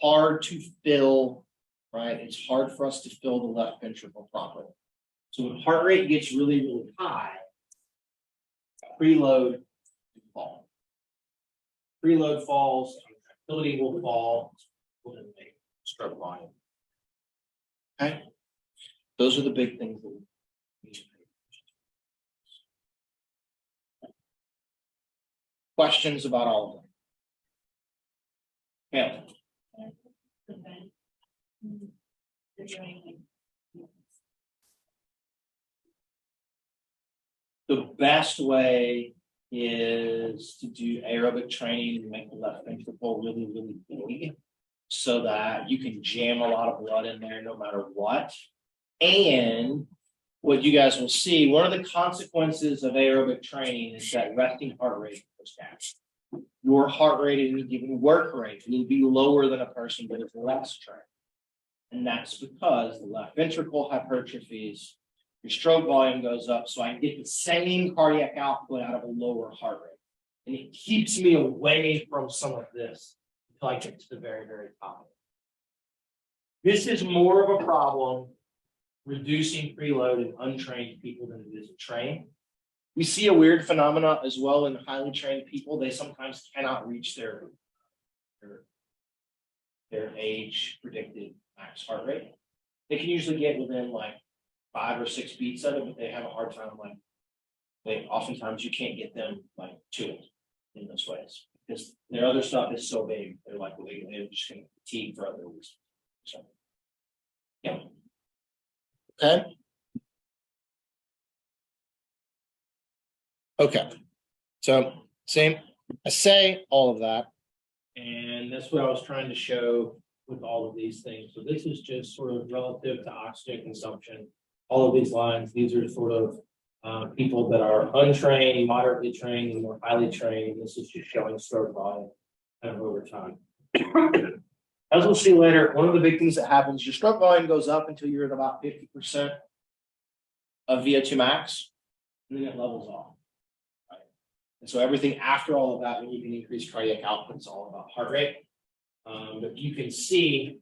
hard to fill, right? It's hard for us to fill the left ventricle properly. So when heart rate gets really, really high, preload will fall. Preload falls, contractility will fall, will then make stroke volume. Okay, those are the big things that we need to pay attention to. Questions about all of them? Yeah. The best way is to do aerobic training and make the left ventricle really, really big so that you can jam a lot of blood in there no matter what. And what you guys will see, one of the consequences of aerobic training is that resting heart rate goes down. Your heart rate at any given work rate will be lower than a person that is less trained. And that's because the left ventricle hypertrophies, your stroke volume goes up, so I get the same cardiac output out of a lower heart rate. And it keeps me away from some of this until I get to the very, very top. This is more of a problem reducing preload in untrained people than it is in trained. We see a weird phenomena as well in highly trained people. They sometimes cannot reach their age predicted max heart rate. They can usually get within like 5 or 6 beats of it, but they have a hard time. Oftentimes you can't get them like to it in those ways because their other stuff is so big. They're like they're just going to fatigue for other reasons. So, yeah. Okay. Okay. So same. I say all of that, and that's what I was trying to show with all of these things. So this is just sort of relative to oxygen consumption. All of these lines, these are sort of People that are untrained, moderately trained, and more highly trained. This is just showing stroke volume kind of over time. As we'll see later, one of the big things that happens, your stroke volume goes up until you're at about 50% of VO2 max, and then it levels off. Right? And so everything after all of that, when you can increase cardiac output, is all about heart rate. But you can see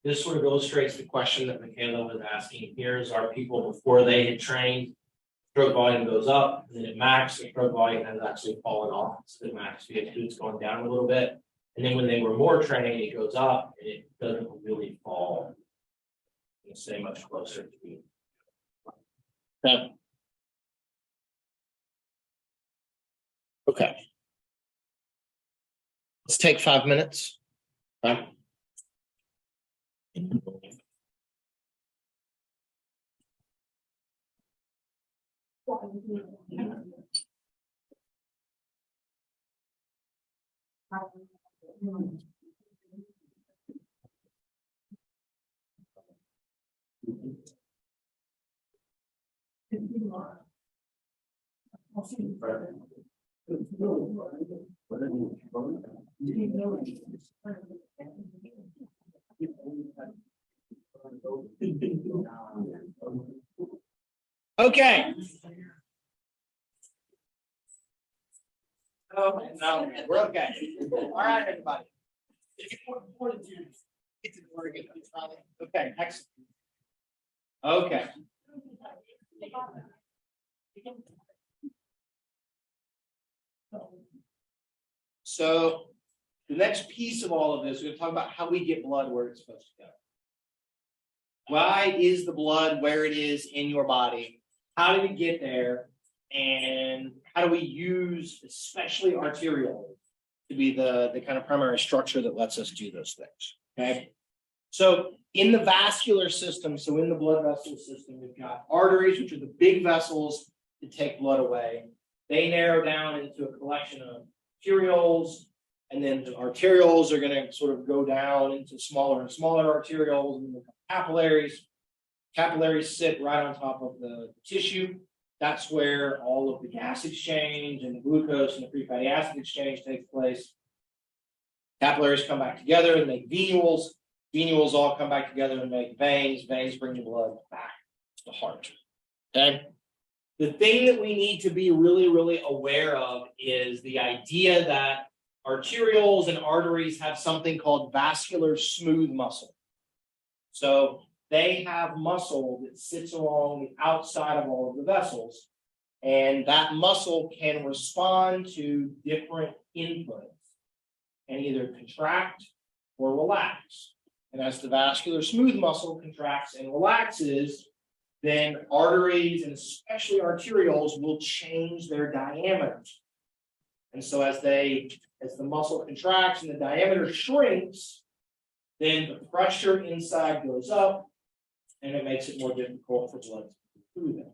this sort of illustrates the question that Michaela was asking. Here's our people before they had trained. Stroke volume goes up, and then at max, the stroke volume has actually fallen off. So the max VO2 is going down a little bit. And then when they were more trained, it goes up, and it doesn't really fall. It'll stay much closer to me. Okay. Let's take 5 minutes. Okay. Okay. Oh, no, we're okay. All right, everybody. Okay, excellent. Okay. So the next piece of all of this, we're going to talk about how we get blood where it's supposed to go. Why is the blood where it is in your body? How did it get there? And how do we use, especially arterial, to be the kind of primary structure that lets us do those things? Okay. So in the vascular system, so in the blood vessel system, we've got arteries, which are the big vessels that take blood away. They narrow down into a collection of arterioles, and then the arterioles are going to sort of go down into smaller and smaller arterioles, and then capillaries. Capillaries sit right on top of the tissue. That's where all of the gas exchange and the glucose and the free fatty acid exchange takes place. Capillaries come back together and make venules. Venules all come back together and make veins. Veins bring the blood back to the heart. Okay. The thing that we need to be really, really aware of is the idea that arterioles and arteries have something called vascular smooth muscle. So they have muscle that sits along the outside of all of the vessels, and that muscle can respond to different inputs and either contract or relax. And as the vascular smooth muscle contracts and relaxes, then arteries and especially arterioles will change their diameters. And so as the muscle contracts and the diameter shrinks, then the pressure inside goes up, and it makes it more difficult for blood to move through them.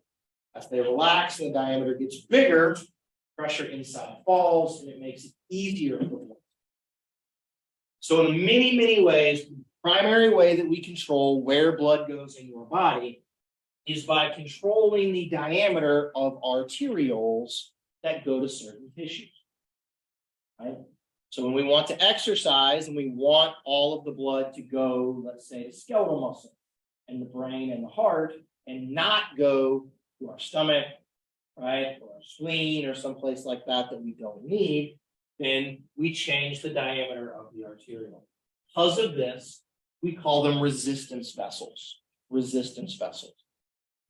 As they relax and the diameter gets bigger, pressure inside falls, and it makes it easier for blood. So in many, many ways, the primary way that we control where blood goes in your body is by controlling the diameter of arterioles that go to certain tissues. Right? So when we want to exercise and we want all of the blood to go, let's say, to skeletal muscle and the brain and the heart, and not go to our stomach, right, or our spleen or someplace like that that we don't need, then we change the diameter of the arteriole. Because of this, we call them resistance vessels. Resistance vessels.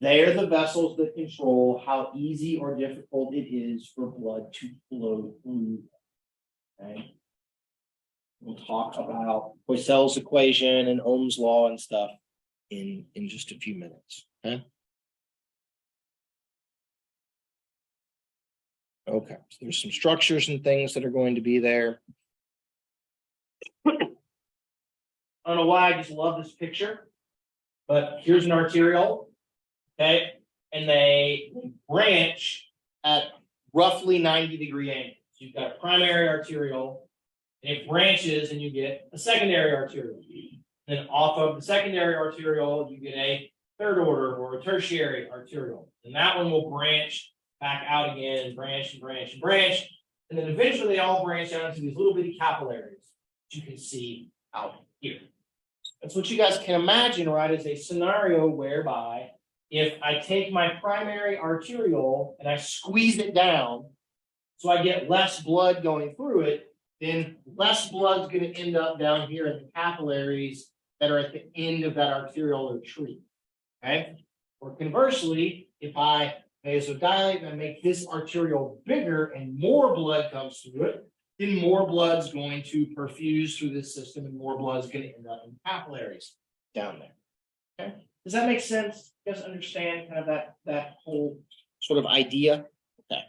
They are the vessels that control how easy or difficult it is for blood to flow through. Okay? We'll talk about Poiseuille's equation and Ohm's law and stuff in just a few minutes. Okay. Okay. So there's some structures and things that are going to be there. I don't know why I just love this picture, but here's an arteriole. Okay, and they branch at roughly 90-degree angles. You've got a primary arteriole, and it branches, and you get a secondary arteriole. Then off of the secondary arteriole, you get a third order or a tertiary arteriole. And that one will branch back out again and branch and branch and branch. And then eventually they all branch out into these little bitty capillaries that you can see out here. That's what you guys can imagine, right, is a scenario whereby if I take my primary arteriole and I squeeze it down so I get less blood going through it, then less blood is going to end up down here in the capillaries that are at the end of that arteriolar tree. Okay? Or conversely, if I vasodilate and I make this arteriole bigger and more blood comes through it, then more blood is going to perfuse through this system and more blood is going to end up in capillaries down there. Okay? Does that make sense? You guys understand kind of that whole sort of idea? Okay.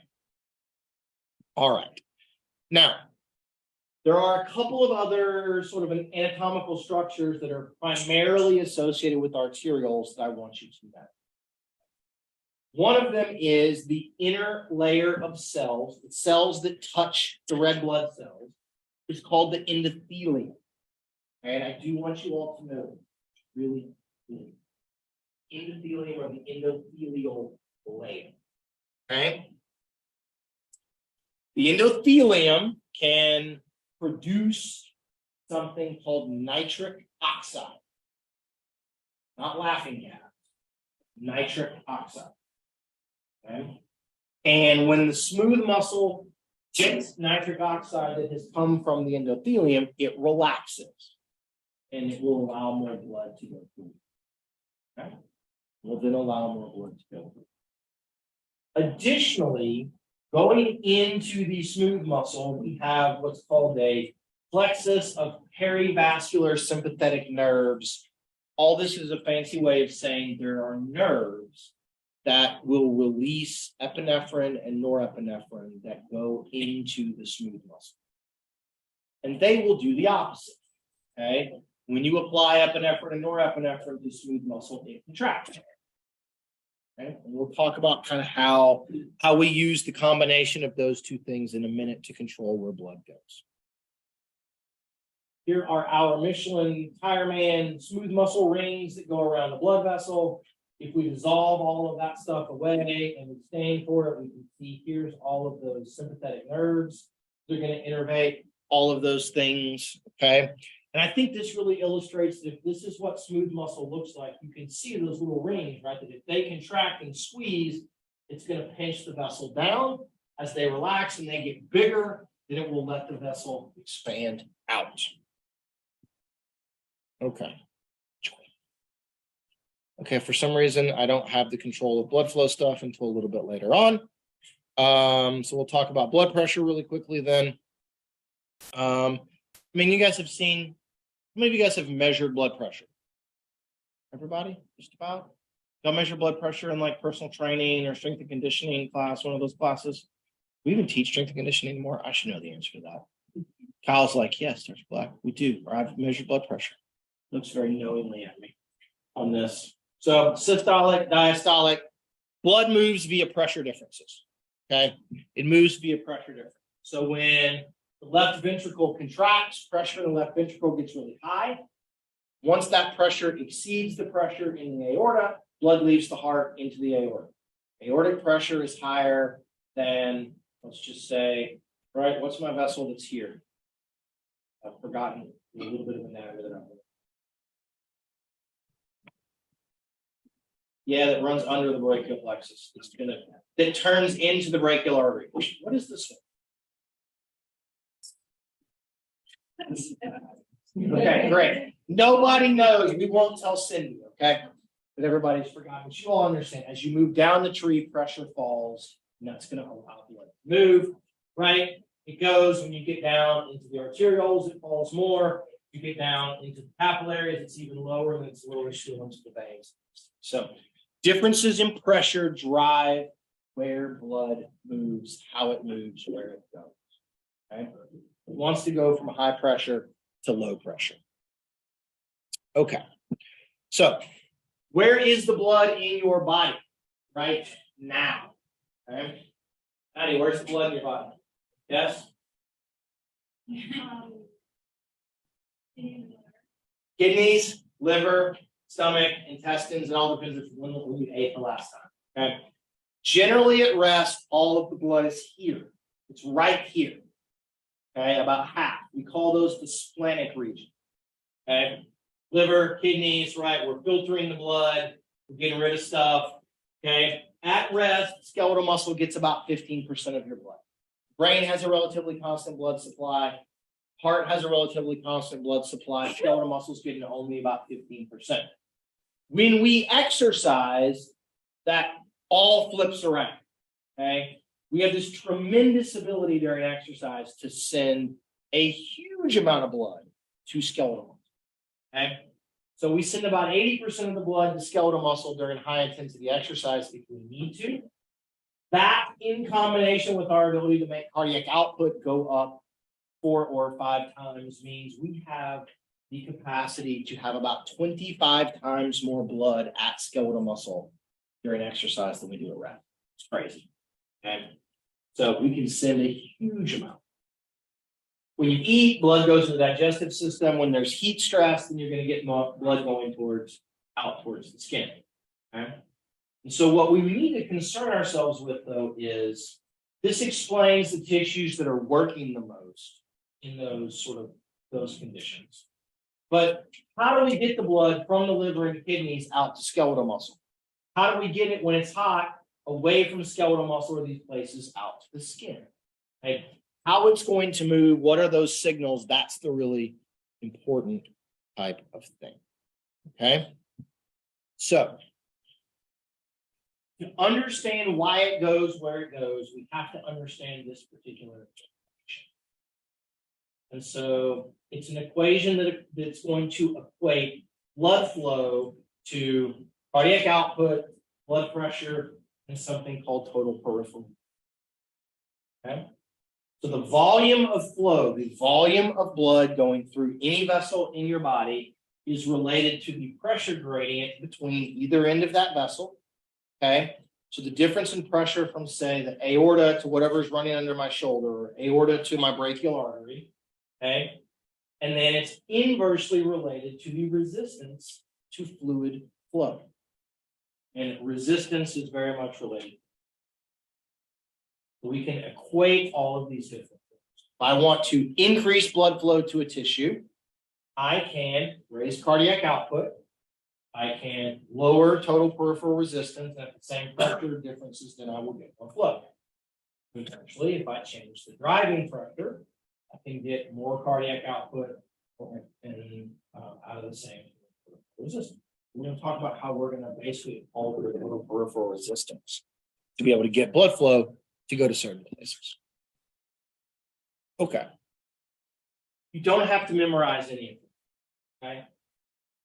All right. Now, there are a couple of other sort of anatomical structures that are primarily associated with arterioles that I want you to know. One of them is the inner layer of cells, the cells that touch the red blood cells, is called the endothelium. And I do want you all to know, really, endothelium or the endothelial layer. Okay. The endothelium can produce something called nitric oxide. Not laughing gas, nitric oxide. Okay. And when the smooth muscle gets nitric oxide that has come from the endothelium, it relaxes and it will allow more blood to go through. Okay. Will then allow more blood to go through. Additionally, going into the smooth muscle, we have what's called a plexus of perivascular sympathetic nerves. All this is a fancy way of saying there are nerves that will release epinephrine and norepinephrine that go into the smooth muscle. And they will do the opposite. Okay? When you apply epinephrine and norepinephrine to smooth muscle, it contracts. Okay? And we'll talk about kind of how we use the combination of those two things in a minute to control where blood goes. Here are our Michelin Tire Man smooth muscle rings that go around the blood vessel. If we dissolve all of that stuff away and we stain for it, we can see here's all of those sympathetic nerves. They're going to innervate all of those things. Okay. And I think this really illustrates that if this is what smooth muscle looks like, you can see those little rings, right? That if they contract and squeeze, it's going to pinch the vessel down. As they relax and they get bigger, then it will let the vessel expand out. Okay. Okay, for some reason, I don't have the control of blood flow stuff until a little bit later on. So we'll talk about blood pressure really quickly then. I mean, you guys have seen, how many of you guys have measured blood pressure? Everybody, just about? Y'all measure blood pressure in like personal training or strength and conditioning class, one of those classes? We even teach strength and conditioning anymore? I should know the answer to that. Kyle's like, yes, there's Black. We do, or I've measured blood pressure. Looks very knowingly at me on this. So systolic, diastolic, blood moves via pressure differences. Okay, it moves via pressure difference. So when the left ventricle contracts, pressure in the left ventricle gets really high. Once that pressure exceeds the pressure in the aorta, blood leaves the heart into the aorta. Aortic pressure is higher than, let's just say, right? What's my vessel that's here? I've forgotten a little bit of anatomy that I'm doing. Yeah, that runs under the brachial plexus. That turns into the brachial artery. What is this one? Okay, great. Nobody knows. We won't tell Cindy, okay? But everybody's forgotten. But you all understand. As you move down the tree, pressure falls, and that's going to allow blood to move, right? It goes when you get down into the arterioles, it falls more. You get down into the capillaries, it's even lower, and it's lower still into the veins. So differences in pressure drive where blood moves, how it moves, where it goes. Okay? It wants to go from high pressure to low pressure. Okay. So where is the blood in your body right now? Okay. Maddie, where's the blood in your body? Yes? Kidneys, liver, stomach, intestines, it all depends if when you ate the last time. Okay. Generally at rest, all of the blood is here. It's right here. Okay, about half. We call those the splenic region. Okay. Liver, kidneys, right? We're filtering the blood, we're getting rid of stuff. Okay. At rest, skeletal muscle gets about 15% of your blood. Brain has a relatively constant blood supply. Heart has a relatively constant blood supply. Skeletal muscles getting only about 15%. When we exercise, that all flips around. Okay. We have this tremendous ability during exercise to send a huge amount of blood to skeletal muscle. Okay. So we send about 80% of the blood to skeletal muscle during high intensity exercise if we need to. That in combination with our ability to make cardiac output go up 4 or 5 times means we have the capacity to have about 25 times more blood at skeletal muscle during exercise than we do at rest. It's crazy. Okay. So we can send a huge amount. When you eat, blood goes to the digestive system. When there's heat stress, then you're going to get more blood going out towards the skin. Okay? And so what we need to concern ourselves with, though, is this explains the tissues that are working the most in those conditions. But how do we get the blood from the liver and kidneys out to skeletal muscle? How do we get it when it's hot away from skeletal muscle or these places out to the skin? Okay? How it's going to move, what are those signals? That's the really important type of thing. Okay. So to understand why it goes where it goes, we have to understand this particular equation. And so it's an equation that's going to equate blood flow to cardiac output, blood pressure, and something called total peripheral. Okay. So the volume of flow, the volume of blood going through any vessel in your body is related to the pressure gradient between either end of that vessel. Okay. So the difference in pressure from, say, the aorta to whatever is running under my shoulder, or aorta to my brachial artery. Okay. And then it's inversely related to the resistance to fluid flow. And resistance is very much related. We can equate all of these different things. If I want to increase blood flow to a tissue, I can raise cardiac output. I can lower total peripheral resistance at the same pressure differences, then I will get more flow. Potentially, if I change the driving pressure, I can get more cardiac output and out of the same resistance. We're going to talk about how we're going to basically alter the total peripheral resistance to be able to get blood flow to go to certain places. Okay. You don't have to memorize any of it. Okay.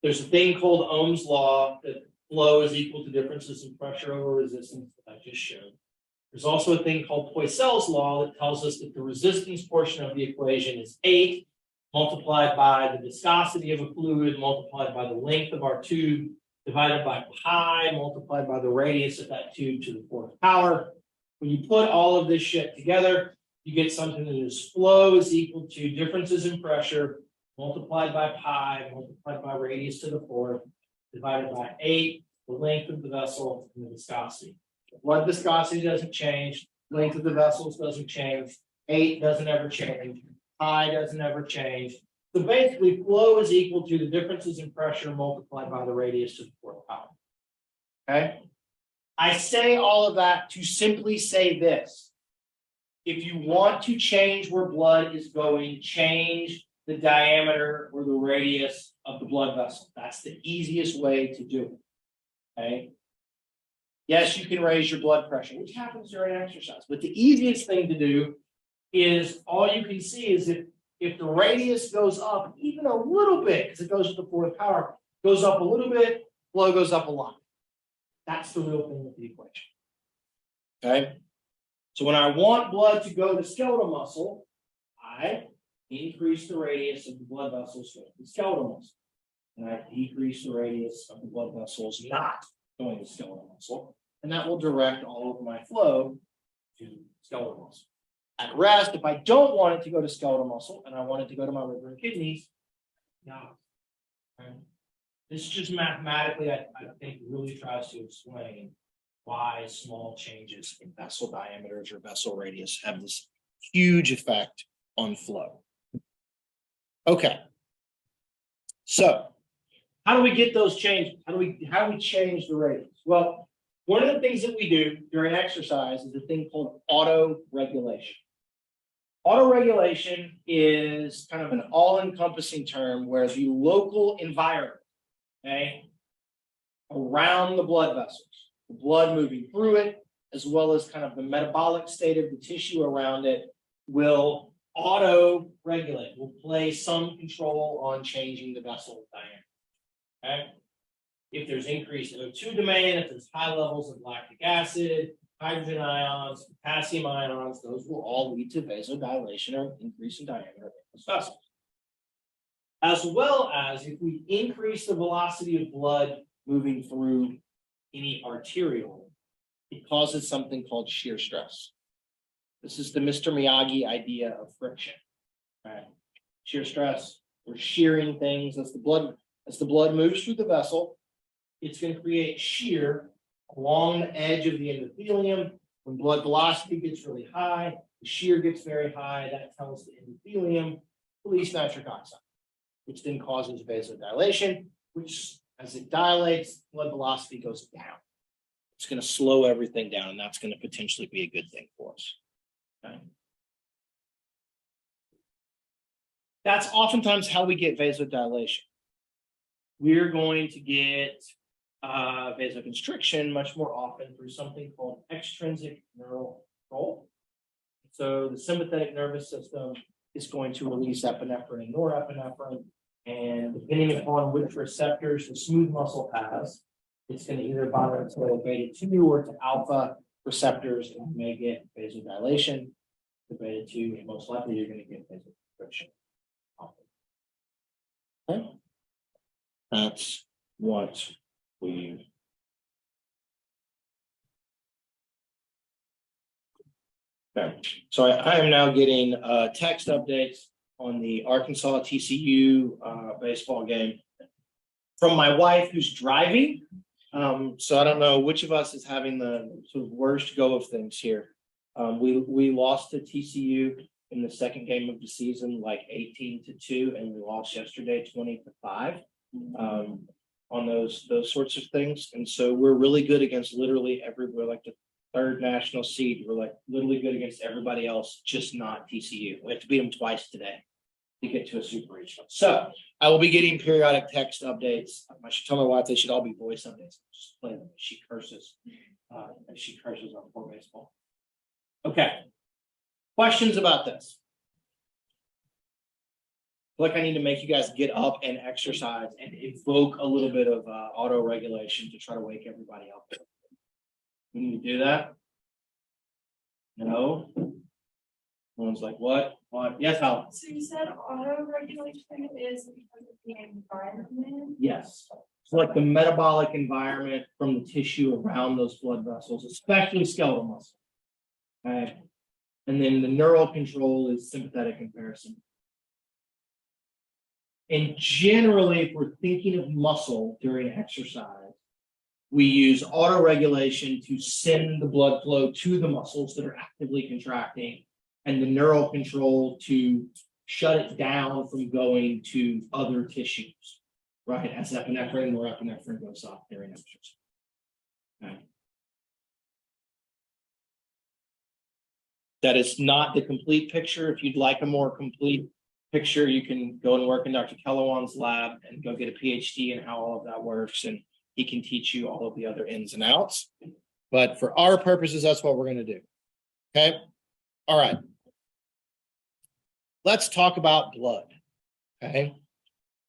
There's a thing called Ohm's law that flow is equal to differences in pressure over resistance that I just showed. There's also a thing called Poiseuille's law that tells us that the resistance portion of the equation is 8 multiplied by the viscosity of a fluid multiplied by the length of our tube divided by pi multiplied by the radius of that tube to the 4th power. When you put all of this shit together, you get something that is flow is equal to differences in pressure multiplied by pi multiplied by radius to the 4th divided by 8, the length of the vessel, and the viscosity. The blood viscosity doesn't change, length of the vessels doesn't change, 8 doesn't ever change, pi doesn't ever change. So basically, flow is equal to the differences in pressure multiplied by the radius to the 4th power. Okay? I say all of that to simply say this. If you want to change where blood is going, change the diameter or the radius of the blood vessel. That's the easiest way to do it. Okay. Yes, you can raise your blood pressure, which happens during exercise. But the easiest thing to do is all you can see is if the radius goes up even a little bit, because it goes to the 4th power, goes up a little bit, flow goes up a lot. That's the real thing with the equation. Okay. So when I want blood to go to skeletal muscle, I increase the radius of the blood vessels going to the skeletal muscle. And I decrease the radius of the blood vessels not going to skeletal muscle. And that will direct all of my flow to skeletal muscle. At rest, if I don't want it to go to skeletal muscle and I want it to go to my liver and kidneys, no. Okay. This just mathematically, I think, really tries to explain why small changes in vessel diameters or vessel radius have this huge effect on flow. Okay. So how do we get those changed? How do we change the radius? Well, one of the things that we do during exercise is a thing called auto regulation. Auto regulation is kind of an all-encompassing term where the local environment, okay, around the blood vessels, the blood moving through it, as well as kind of the metabolic state of the tissue around it, will auto-regulate, will play some control on changing the vessel diameter. Okay? If there's increased O2 demand, if there's high levels of lactic acid, hydrogen ions, potassium ions, those will all lead to vasodilation or increase in diameter of the vessels. As well as if we increase the velocity of blood moving through any arteriole, it causes something called shear stress. This is the Mr. Miyagi idea of friction. Right? Shear stress, we're shearing things as the blood moves through the vessel. It's going to create shear along the edge of the endothelium. When blood velocity gets really high, the shear gets very high. That tells the endothelium release nitric oxide, which then causes vasodilation, which as it dilates, blood velocity goes down. It's going to slow everything down, and that's going to potentially be a good thing for us. Okay. That's oftentimes how we get vasodilation. We're going to get vasoconstriction much more often through something called extrinsic neural control. So the sympathetic nervous system is going to release epinephrine and norepinephrine, and depending upon which receptors the smooth muscle has, it's going to either bind to beta 2 or to alpha receptors, and you may get vasodilation. The beta 2, and most likely you're going to get vasoconstriction. Okay. That's what we okay. So I am now getting text updates on the Arkansas TCU baseball game from my wife who's driving. So I don't know which of us is having the sort of worst go of things here. We lost to TCU in the second game of the season, like 18-2, and we lost yesterday 20-5. On those sorts of things. And so we're really good against literally we're like the third national seed. We're like literally good against everybody else, just not TCU. We have to beat them twice today to get to a super regional. So I will be getting periodic text updates. I should tell my wife they should all be voice updates. Just play them. She curses. She curses on poor baseball. Okay. Questions about this? Like I need to make you guys get up and exercise and evoke a little bit of auto regulation to try to wake everybody up. We need to do that. No. One's like, what? What? Yes, Alan. So you said auto regulation is because of the environment? Yes. So like the metabolic environment from the tissue around those blood vessels, especially skeletal muscle. Okay. And then the neural control is sympathetic and parasympathetic. And generally, if we're thinking of muscle during exercise, we use autoregulation to send the blood flow to the muscles that are actively contracting, and the neural control to shut it down from going to other tissues, right? As epinephrine or norepinephrine goes off during exercise. Okay. That is not the complete picture. If you'd like a more complete picture, you can go and work in Dr. Kellowan's lab and go get a PhD in how all of that works, and he can teach you all of the other ins and outs. But for our purposes, that's what we're going to do. Okay. All right. Let's talk about blood. Okay.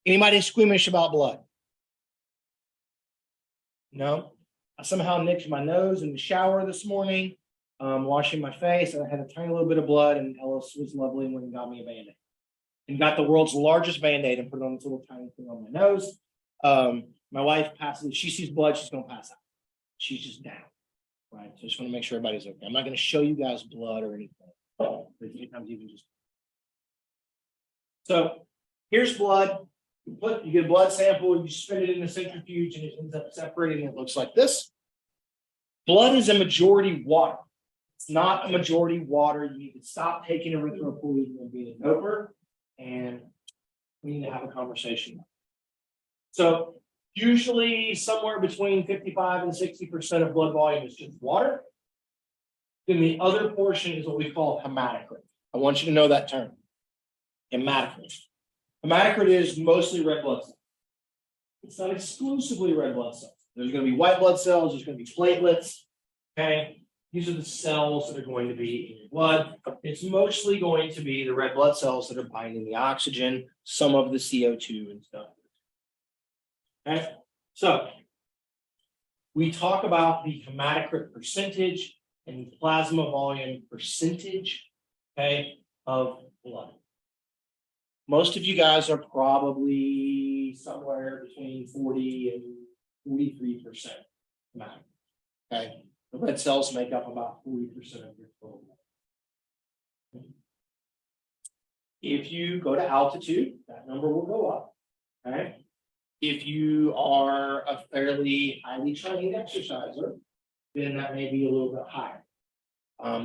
Anybody squeamish about blood? No. I somehow nicked my nose in the shower this morning, washing my face, and I had a tiny little bit of blood, and Ellis was lovely and went and got me a Band-Aid. And got the world's largest Band-Aid and put it on this little tiny thing on my nose. My wife passes, she sees blood, she's going to pass out. She's just down, right? So I just want to make sure everybody's okay. I'm not going to show you guys blood or anything. Sometimes even just. So here's blood. You get a blood sample, you spin it in a centrifuge, and it ends up separating. It looks like this. Blood is a majority water. It's not a majority water. You need to stop taking erythropoietin and being a doper, and we need to have a conversation. So usually somewhere between 55 and 60% of blood volume is just water. Then the other portion is what we call hematocrit. I want you to know that term. Hematocrit. Hematocrit is mostly red blood cells. It's not exclusively red blood cells. There's going to be white blood cells, there's going to be platelets. Okay. These are the cells that are going to be in your blood. It's mostly going to be the red blood cells that are binding the oxygen, some of the CO2 and stuff. Okay. So we talk about the hematocrit percentage and the plasma volume percentage, okay, of blood. Most of you guys are probably somewhere between 40 and 43% hematocrit. Okay. The red cells make up about 40% of your total blood. If you go to altitude, that number will go up. Okay. If you are a fairly highly trained exerciser, then that may be a little bit higher.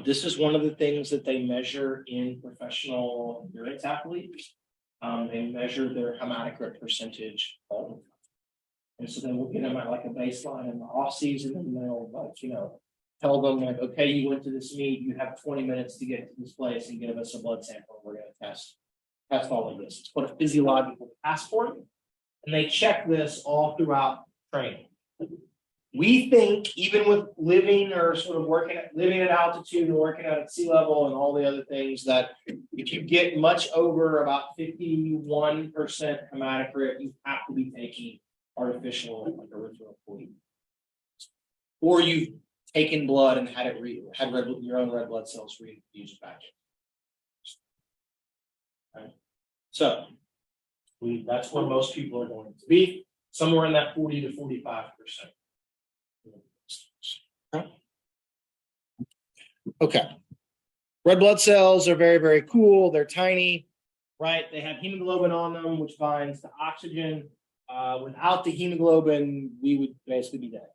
This is one of the things that they measure in professional endurance athletes. They measure their hematocrit percentage all the time. And so then we'll get them at like a baseline in the off season, and they'll tell them like, okay, you went to this meet, you have 20 minutes to get to this place and give us a blood sample. We're going to test all of this. It's called a physiological passport. And they check this all throughout training. We think even with living or sort of living at altitude and working out at sea level and all the other things, that if you get much over about 51% hematocrit, you have to be taking artificial like erythropoietin. Or you've taken blood and had your own red blood cells reinfused back in. Okay. So that's where most people are going to be, somewhere in that 40 to 45%. Okay. Red blood cells are very, very cool. They're tiny, right? They have hemoglobin on them, which binds to oxygen. Without the hemoglobin, we would basically be dead.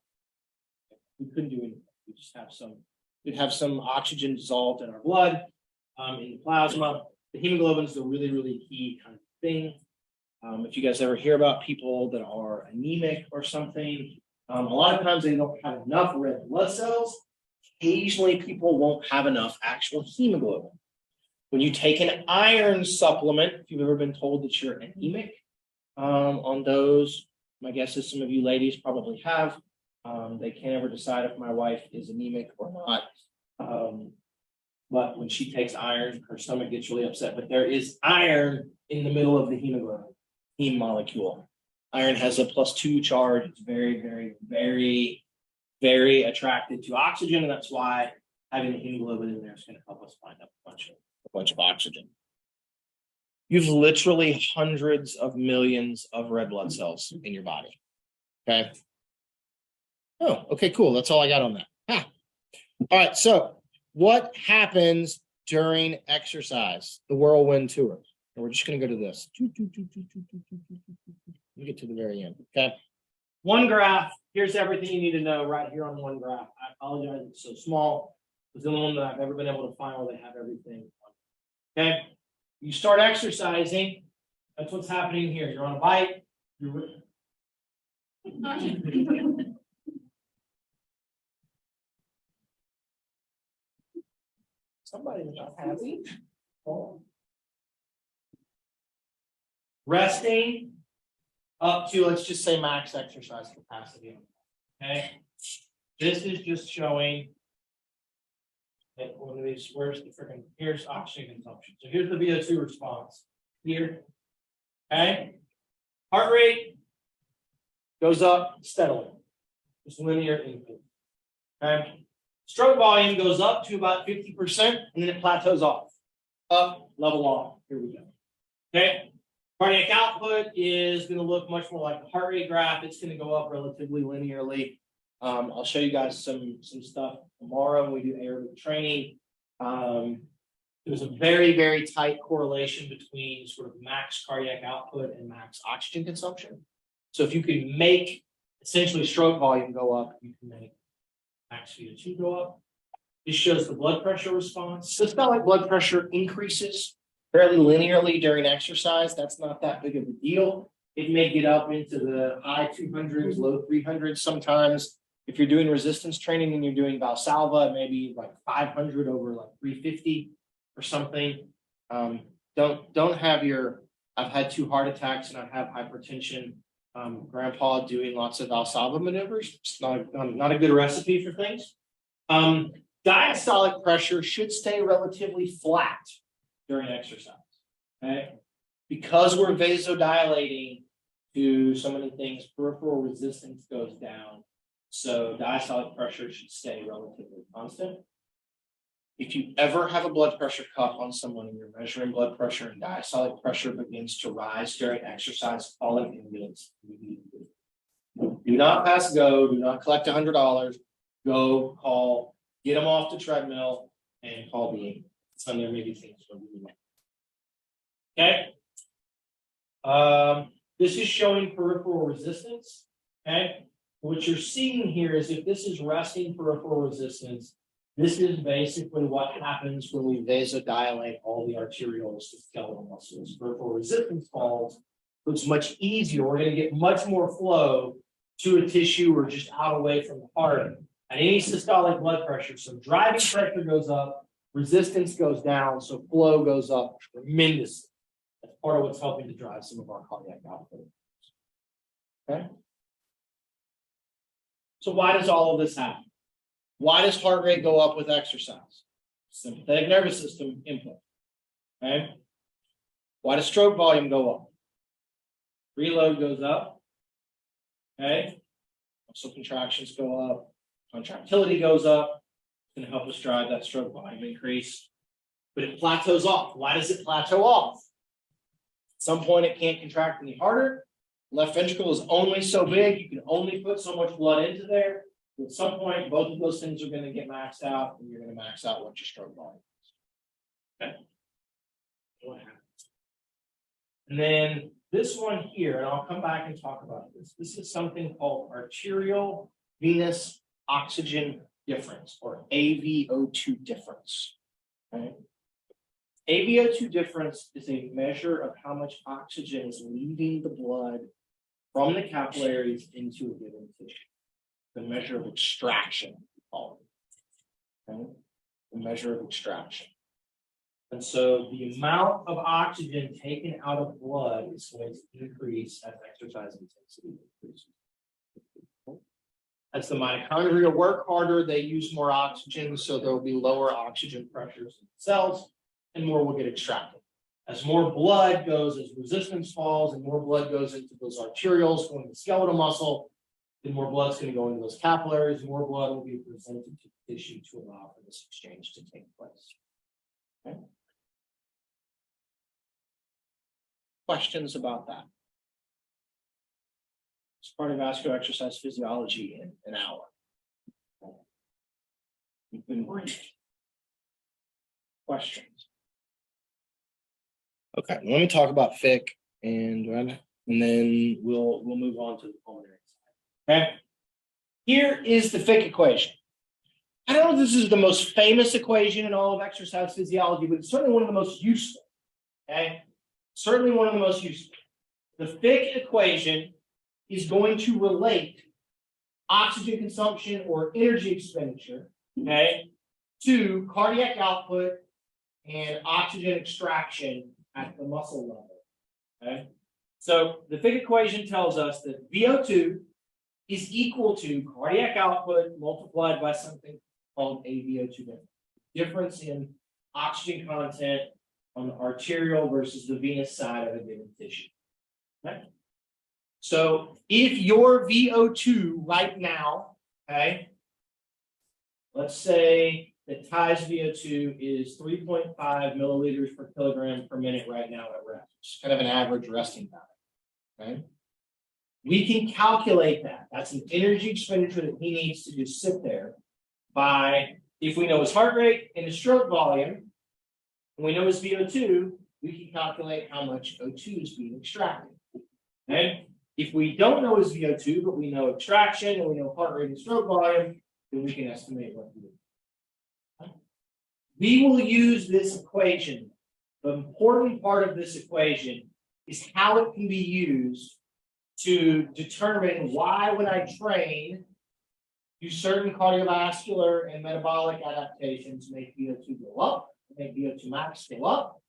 We couldn't do anything. We'd have some oxygen dissolved in our blood, in the plasma. The hemoglobin is a really, really key kind of thing. If you guys ever hear about people that are anemic or something, a lot of times they don't have enough red blood cells. Occasionally, people won't have enough actual hemoglobin. When you take an iron supplement, if you've ever been told that you're anemic, on those, my guess is some of you ladies probably have. They can't ever decide if my wife is anemic or not. But when she takes iron, her stomach gets really upset. But there is iron in the middle of the hemoglobin, heme molecule. Iron has a +2 charge. It's very, very, very, very attracted to oxygen, and that's why having the hemoglobin in there is going to help us find up a bunch of oxygen. You've literally hundreds of millions of red blood cells in your body. Okay. Oh, okay, cool. That's all I got on that. All right. So what happens during exercise? The whirlwind tour. And we're just going to go to this. We get to the very end. Okay. One graph. Here's everything you need to know right here on one graph. I apologize. It's so small. It's the only one that I've ever been able to find where they have everything. Okay. You start exercising. That's what's happening here. You're on a bike. Somebody's not happy. Oh. Resting up to, let's just say, max exercise capacity. Okay. This is just showing that one of these, here's oxygen consumption. So here's the VO2 response here. Okay. Heart rate goes up steadily. Just linear increase. Okay. Stroke volume goes up to about 50%, and then it plateaus off. Up, level off. Here we go. Okay. Cardiac output is going to look much more like the heart rate graph. It's going to go up relatively linearly. I'll show you guys some stuff tomorrow when we do aerobic training. there's a very, very tight correlation between sort of max cardiac output and max oxygen consumption. So if you can make essentially stroke volume go up, you can make max VO2 go up. This shows the blood pressure response. Systolic blood pressure increases fairly linearly during exercise. That's not that big of a deal. It may get up into the high 200s, low 300s sometimes. If you're doing resistance training and you're doing Valsalva, maybe like 500 over like 350 or something. Don't have your, I've had 2 heart attacks and I have hypertension. Grandpa doing lots of Valsalva maneuvers. It's not a good recipe for things. Diastolic pressure should stay relatively flat during exercise. Okay? Because we're vasodilating to so many things, peripheral resistance goes down. So diastolic pressure should stay relatively constant. If you ever have a blood pressure cuff on someone and you're measuring blood pressure and diastolic pressure begins to rise during exercise, call an ambulance. Do not pass go. Do not collect $100. Go call, get them off the treadmill and call the ambulance. Some there may be things for you. Okay. This is showing peripheral resistance. Okay. What you're seeing here is if this is resting peripheral resistance, this is basically what happens when we vasodilate all the arterioles to skeletal muscles. Peripheral resistance falls, so it's much easier. We're going to get much more flow to a tissue or just out away from the heart at any systolic blood pressure. So driving pressure goes up, resistance goes down, so flow goes up tremendously. That's part of what's helping to drive some of our cardiac output. Okay. So why does all of this happen? Why does heart rate go up with exercise? Sympathetic nervous system input. Okay. Why does stroke volume go up? Reload goes up. Okay. Muscle contractions go up. Contractility goes up. It's going to help us drive that stroke volume increase. But it plateaus off. Why does it plateau off? At some point, it can't contract any harder. Left ventricle is only so big. You can only put so much blood into there. At some point, both of those things are going to get maxed out, and you're going to max out what your stroke volume is. Okay. What happens? And then this one here, and I'll come back and talk about this. This is something called arterial venous oxygen difference, or AVO2 difference. Okay. AVO2 difference is a measure of how much oxygen is leaving the blood from the capillaries into a given tissue. The measure of extraction, we call it. Okay? The measure of extraction. And so the amount of oxygen taken out of blood is going to increase as exercise intensity increases. As the mitochondria work harder, they use more oxygen, so there will be lower oxygen pressures in the cells, and more will get extracted. As more blood goes, as resistance falls, and more blood goes into those arterioles, going to the skeletal muscle, then more blood is going to go into those capillaries, more blood will be presented to the tissue to allow for this exchange to take place. Okay. Questions about that? It's cardiovascular exercise physiology in an hour. You've been briefed. Questions? Okay, let me talk about FIC and then we'll move on to the pulmonary side. Okay. Here is the FIC equation. I don't know if this is the most famous equation in all of exercise physiology, but it's certainly one of the most useful. Okay. Certainly one of the most useful. The FIC equation is going to relate oxygen consumption or energy expenditure, okay, to cardiac output and oxygen extraction at the muscle level. Okay. So the FIC equation tells us that VO2 is equal to cardiac output multiplied by something called AVO2 difference in oxygen content on the arterial versus the venous side of a given tissue. Okay. So if your VO2 right now, okay, let's say that Ty's VO2 is 3.5 milliliters per kilogram per minute right now at rest. It's kind of an average resting time. Okay. We can calculate that. That's an energy expenditure that he needs to just sit there by, if we know his heart rate and his stroke volume, and we know it's VO2, we can calculate how much O2 is being extracted. Okay? If we don't know his VO2, but we know extraction and we know heart rate and stroke volume, then we can estimate what we do. We will use this equation. The important part of this equation is how it can be used to determine why, when I train, do certain cardiovascular and metabolic adaptations make VO2 go up, make VO2 max go up,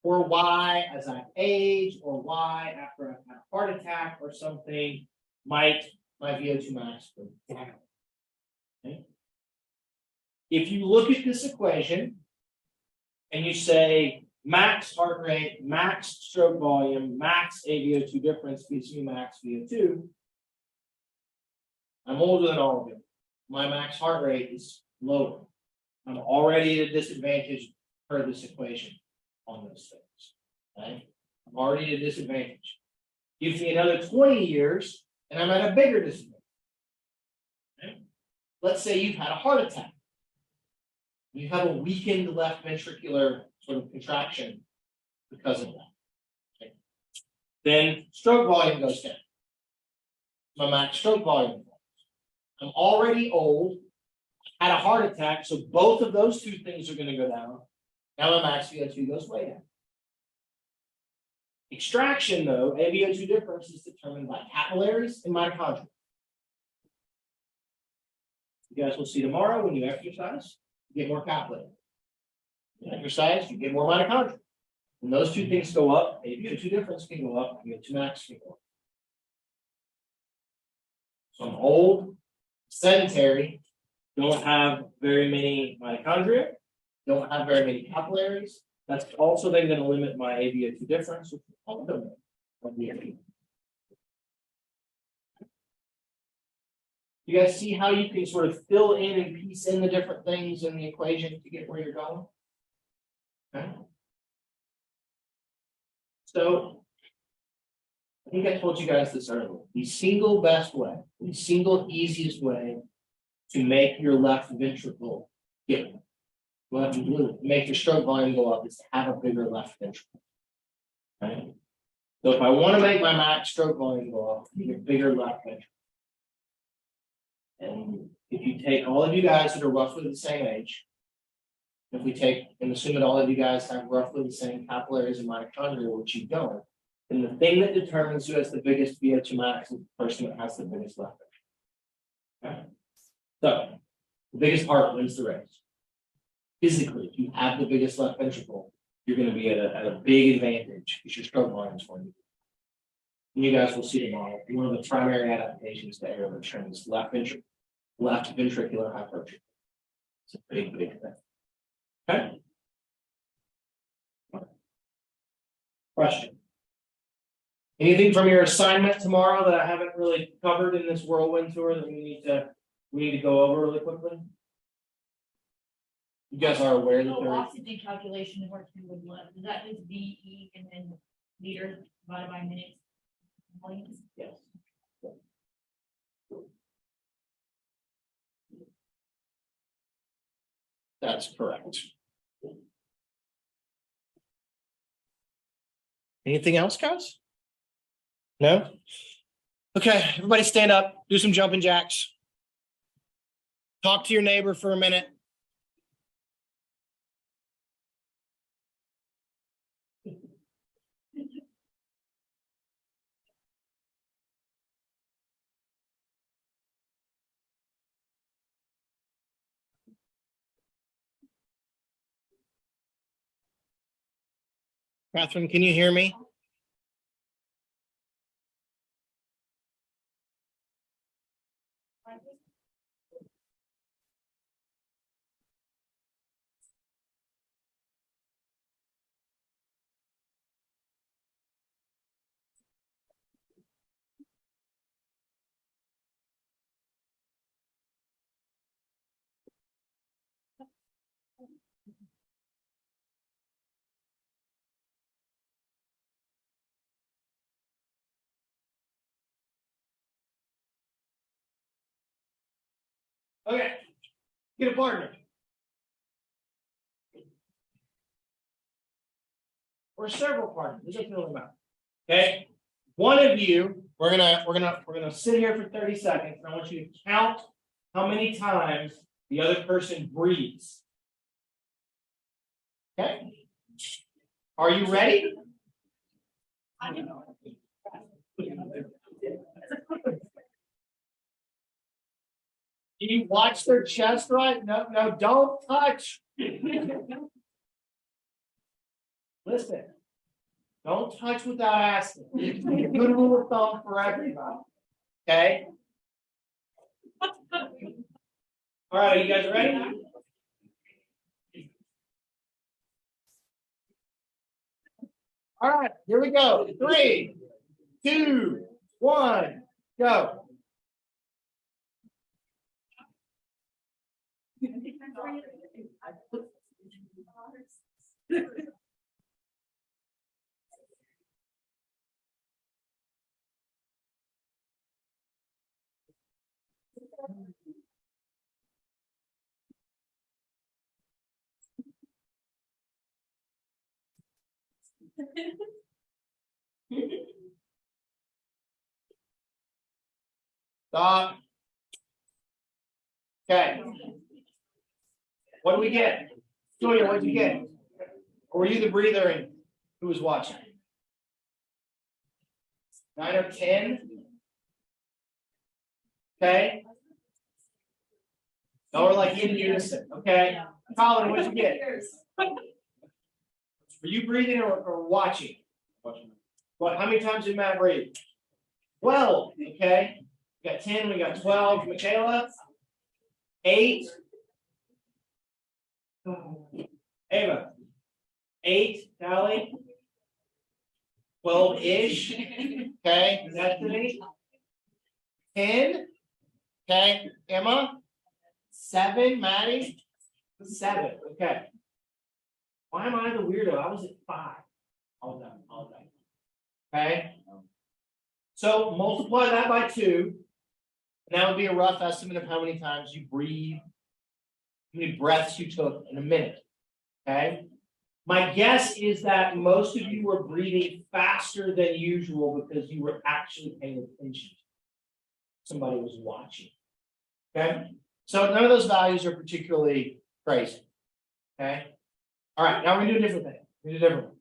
or why, as I age, or why, after I've had a heart attack or something, might my VO2 max go down. Okay? If you look at this equation and you say max heart rate, max stroke volume, max AVO2 difference gives me max VO2, I'm older than all of you. My max heart rate is lower. I'm already at a disadvantage per this equation on those things. Okay? I'm already at a disadvantage. Gives me another 20 years, and I'm at a bigger disadvantage. Okay? Let's say you've had a heart attack. You have a weakened left ventricular sort of contraction because of that. Okay? Then stroke volume goes down. My max stroke volume. I'm already old, had a heart attack, so both of those two things are going to go down. Now my max VO2 goes way down. Extraction, though, AVO2 difference is determined by capillaries and mitochondria. You guys will see tomorrow when you exercise, you get more capillaries. You exercise, you get more mitochondria. When those two things go up, AVO2 difference can go up, VO2 max can go up. So I'm old, sedentary, don't have very many mitochondria, don't have very many capillaries. That's also then going to limit my AVO2 difference, which is also you guys see how you can sort of fill in and piece in the different things in the equation to get where you're going? Okay. So I think I told you guys this earlier. The single best way, the single easiest way to make your left ventricle get make your stroke volume go up is to have a bigger left ventricle. Right? So if I want to make my max stroke volume go up, I need a bigger left ventricle. And if you take all of you guys that are roughly the same age, if we take and assume that all of you guys have roughly the same capillaries and mitochondria, which you don't, then the thing that determines who has the biggest VO2 max is the person that has the biggest left ventricle. Okay? So the biggest heart wins the race. Physically, if you have the biggest left ventricle, you're going to be at a big advantage because your stroke volume is going to be. And you guys will see tomorrow. One of the primary adaptations to aerobic is left ventricular hypertrophy. It's a big thing. Okay. Question. Anything from your assignment tomorrow that I haven't really covered in this whirlwind tour that we need to go over really quickly? You guys are aware that No, there is. oxygen calculation works in with blood. Does that just VE and then liters divided by minutes? Volumes? Yes. That's correct. Anything else, guys? No? Okay, everybody stand up, do some jumping jacks. Talk to your neighbor for a minute. Catherine, can you hear me? Okay, get a partner. or several partners. It doesn't really matter. Okay. One of you, we're gonna sit here for 30 seconds, and I want you to count how many times the other person breathes. Okay. Are you ready? Do you watch their chest right? No, don't touch. Listen, don't touch without asking. Good rule of thumb for everybody. Okay? All right, are you guys ready? All right, here we go. 3, 2, 1, go. Stop. Okay. What do we get? Julia, what did you get? Or were you the breather and who was watching? 9 or 10? Okay. No, we're like in unison. Okay. Colin, what did you get? Were you breathing or watching? Watching. What? How many times did Matt breathe? 12. Okay. We got 10. We got 12. Michaela. 8. Ava. 8. Callie. 12-ish. Okay. Destiny. 10. Okay. Emma. 7. Maddie. 7. Okay. Why am I the weirdo? I was at 5. All done. Okay. So multiply that by 2. And that would be a rough estimate of how many times you breathe, how many breaths you took in a minute. Okay. My guess is that most of you were breathing faster than usual because you were actually paying attention. Somebody was watching. Okay. So none of those values are particularly crazy. Okay. All right. Now we're going to do a different thing. We're going to do a different one.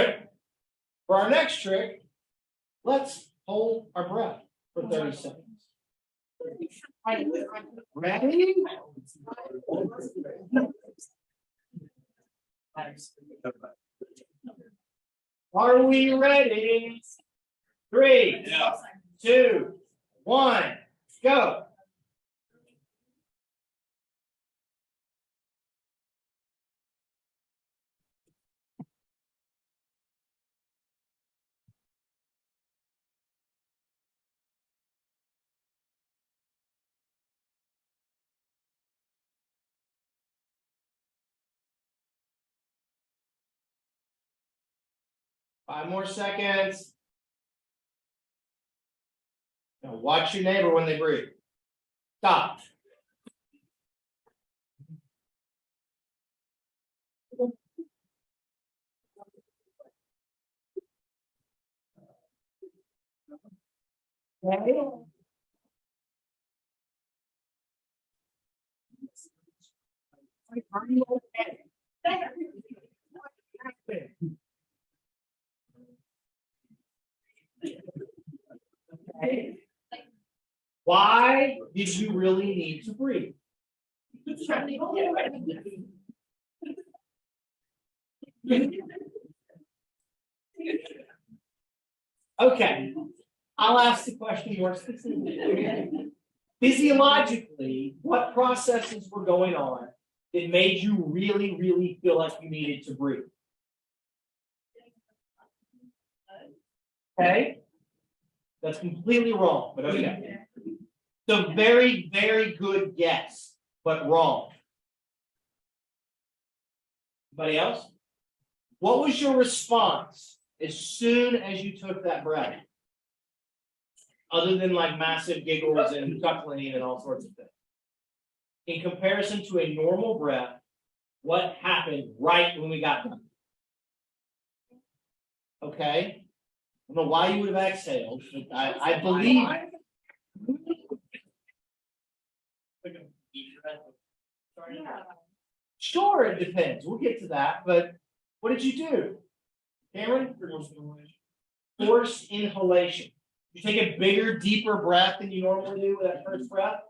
Okay. For our next trick, let's hold our breath for 30 seconds. Ready? Are we ready? 3, 2, 1, go. Five more seconds. Now watch your neighbor when they breathe. Stop. Okay. Are you okay? Okay. Why did you really need to breathe? Okay, I'll ask the question more specifically. Physiologically, what processes were going on that made you really, really feel like you needed to breathe? Okay, that's completely wrong, but okay. So very, very good guess, but wrong. Anybody else? What was your response as soon as you took that breath? Other than like massive giggles and chuckling and all sorts of things. In comparison to a normal breath, what happened right when we got done? Okay. I don't know why you would have exhaled, but I believe. Yeah. Sure, it depends. We'll get to that, but what did you do? Cameron? Forced inhalation. You take a bigger, deeper breath than you normally do with that first breath.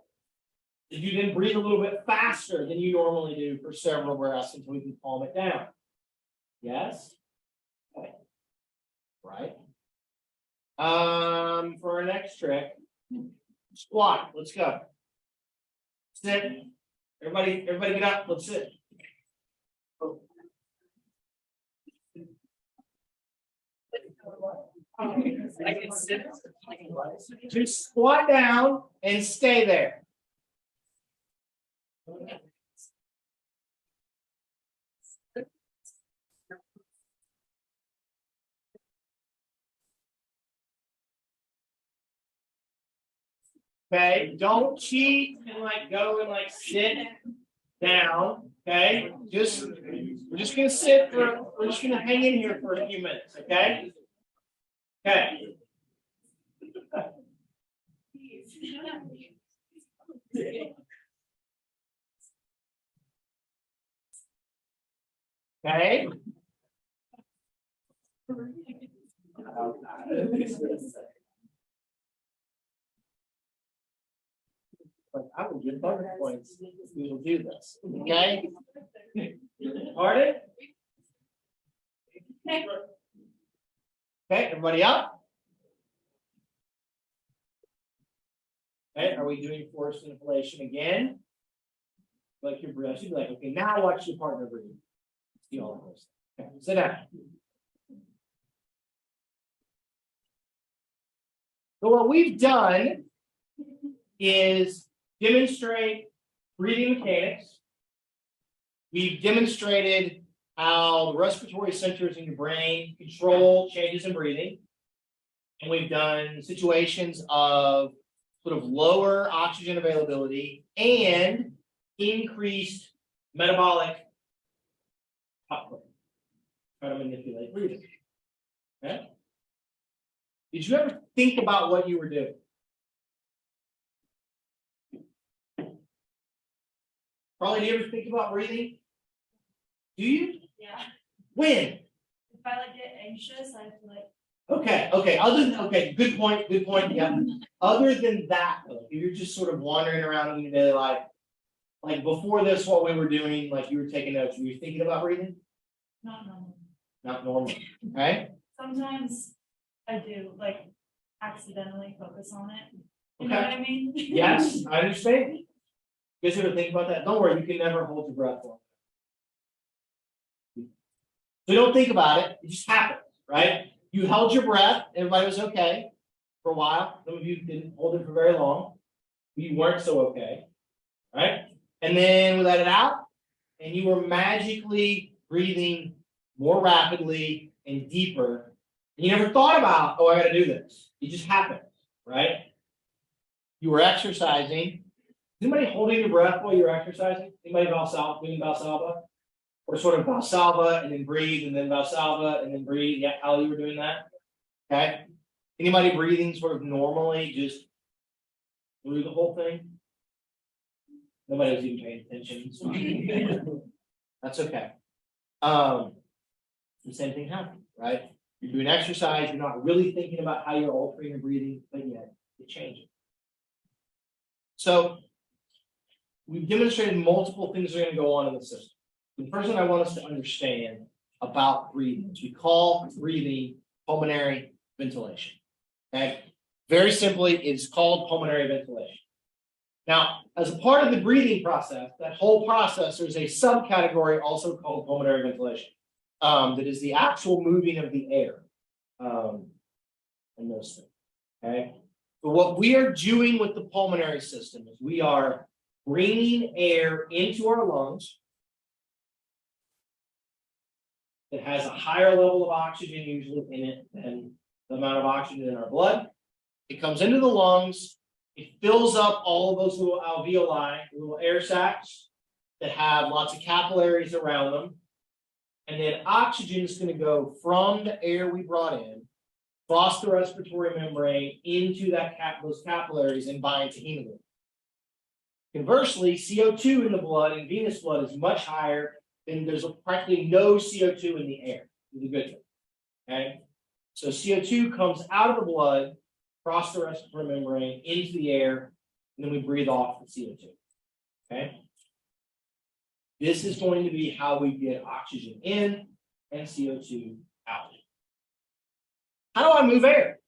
Did you then breathe a little bit faster than you normally do for several breaths until we can calm it down? Yes? Okay. Right. For our next trick, squat. Let's go. Sit. Everybody get up. Let's sit. Just squat down and stay there. Okay, don't cheat and go and sit down. Okay, we're just gonna we're just gonna hang in here for a few minutes. Okay. Okay. Okay. I will give bonus points. We will do this. Okay. Pardon? Okay, everybody up? Okay, are we doing forced inhalation again? Like your breath, you'd be like, okay, now watch your partner breathe. See all of those. Okay, sit down. So what we've done is demonstrate breathing mechanics. We've demonstrated how the respiratory centers in your brain control changes in breathing. And we've done situations of sort of lower oxygen availability and increased metabolic output. Try to manipulate breathing. Okay? Did you ever think about what you were doing? Probably, do you ever think about breathing? Do you? Yeah. When? If I get anxious, I feel like. Okay. Good point. Yeah. Other than that, though, if you're just sort of wandering around in your daily life, like before this, what we were doing, like you were taking notes, were you thinking about breathing? Not normal. Not normal. Okay. Sometimes I do, accidentally focus on it. You Okay. know what I mean? Yes, I understand. You guys ever think about that? Don't worry, you can never hold your breath long. So don't think about it. It just happens, right? You held your breath. Everybody was okay for a while. Some of you didn't hold it for very long. You weren't so okay, right? And then we let it out, and you were magically breathing more rapidly and deeper. And you never thought about, oh, I got to do this. It just happened, right? You were exercising. Anybody holding your breath while you're exercising? Anybody doing Valsalva? Or sort of Valsalva and then breathe and then Valsalva and then breathe. Yeah, how you were doing that? Okay. Anybody breathing sort of normally just through the whole thing? Nobody was even paying attention. That's okay. The same thing happened, right? You're doing exercise, you're not really thinking about how you're altering your breathing, but yet it changes. So we've demonstrated multiple things that are going to go on in the system. The first thing I want us to understand about breathing is we call breathing pulmonary ventilation. Okay? Very simply, it's called pulmonary ventilation. Now, as a part of the breathing process, that whole process, there's a subcategory also called pulmonary ventilation. That is the actual moving of the air. And those things. Okay. So what we are doing with the pulmonary system is we are bringing air into our lungs that has a higher level of oxygen usually in it than the amount of oxygen in our blood. It comes into the lungs. It fills up all of those little alveoli, little air sacs that have lots of capillaries around them. And then oxygen is going to go from the air we brought in, cross the respiratory membrane into those capillaries and bind to hemoglobin. Conversely, CO2 in the blood, in venous blood, is much higher, and there's practically no CO2 in the air. Is a good thing. Okay, so CO2 comes out of the blood, across the respiratory membrane, into the air, and then we breathe off the CO2. Okay, this is going to be how we get oxygen in and CO2 out. How do I move air?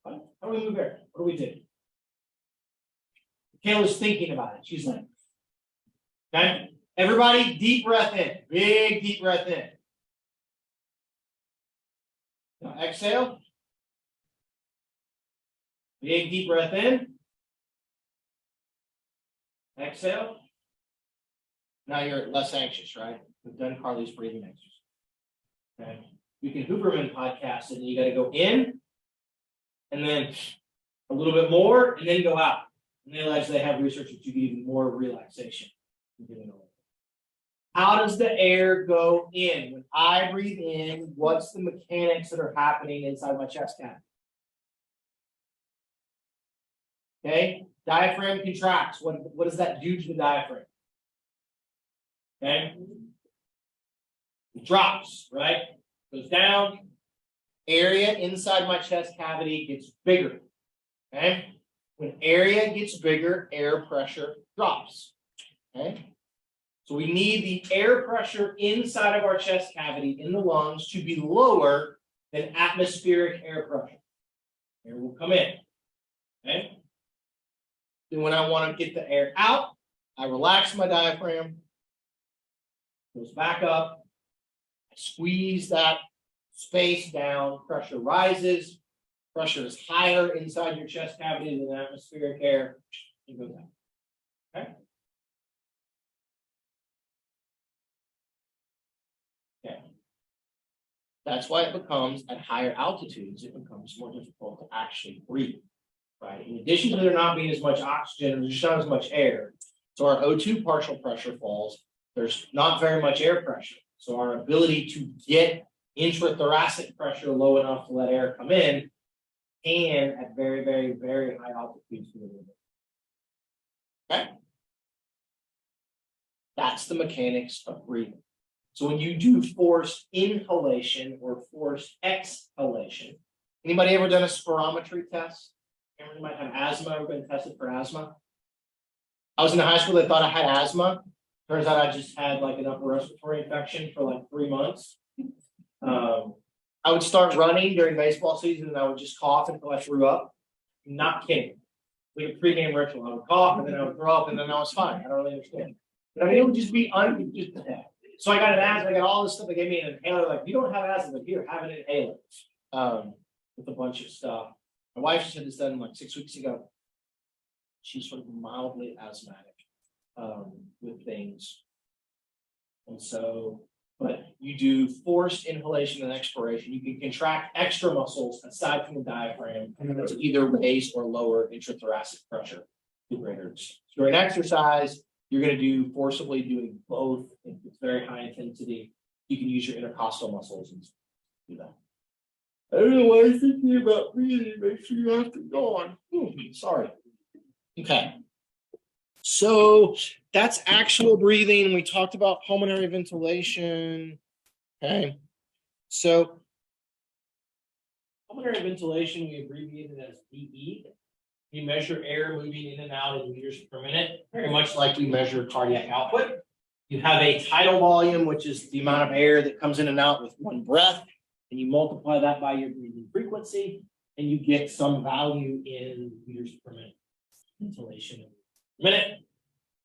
How do we move air? What do we do? Kayla's thinking about it. She's like, okay, everybody, deep breath in. Big deep breath in. Now exhale. Big deep breath in. Exhale. Now you're less anxious, right? We've done Carly's breathing exercise. Okay. You can Huberman podcast it, and you got to go in and then a little bit more and then go out. And they actually have research that you get even more relaxation. How does the air go in? When I breathe in, what's the mechanics that are happening inside my chest cavity? Okay, diaphragm contracts. What does that do to the diaphragm? Okay, it drops, right? Goes down. Area inside my chest cavity gets bigger. Okay, when area gets bigger, air pressure drops. Okay, so we need the air pressure inside of our chest cavity in the lungs to be lower than atmospheric air pressure. Air will come in. Okay. Then when I want to get the air out, I relax my diaphragm, goes back up, I squeeze that space down, pressure rises, pressure is higher inside your chest cavity than atmospheric air, and goes down. Okay. Okay. That's why it becomes at higher altitudes, it becomes more difficult to actually breathe. Right. In addition to there not being as much oxygen, there's not as much air. So our O2 partial pressure falls. There's not very much air pressure. So our ability to get intrathoracic pressure low enough to let air come in can at very, very, very high altitudes. Okay. That's the mechanics of breathing. So when you do forced inhalation or forced exhalation, anybody ever done a spirometry test? You might have asthma. Ever been tested for asthma? I was in high school. They thought I had asthma. Turns out I just had like an upper respiratory infection for like 3 months. I would start running during baseball season, and I would just cough until I threw up. I'm not kidding. Like a pregame ritual. I would cough, and then I would throw up, and then I was fine. I don't really understand. But I mean, it would just be so I got an asthma. I got all this stuff. They gave me an inhaler. Like, you don't have asthma, but here, have an inhaler. With a bunch of stuff. My wife just had this done like 6 weeks ago. She's sort of mildly asthmatic with things. And so, but you do forced inhalation and expiration. You can contract extra muscles aside from the diaphragm to either raise or lower intrathoracic pressure to greater extent. During exercise, you're going to do forcibly doing both. If it's very high intensity, you can use your intercostal muscles and do that. I don't know why you're thinking about breathing. Make sure you have to go on. Sorry. Okay. So that's actual breathing. We talked about pulmonary ventilation. Okay. So pulmonary ventilation, we abbreviated as PE. We measure air moving in and out in meters per minute, very much like we measure cardiac output. You have a tidal volume, which is the amount of air that comes in and out with one breath. And you multiply that by your breathing frequency, and you get some value in meters per minute. Ventilation per minute.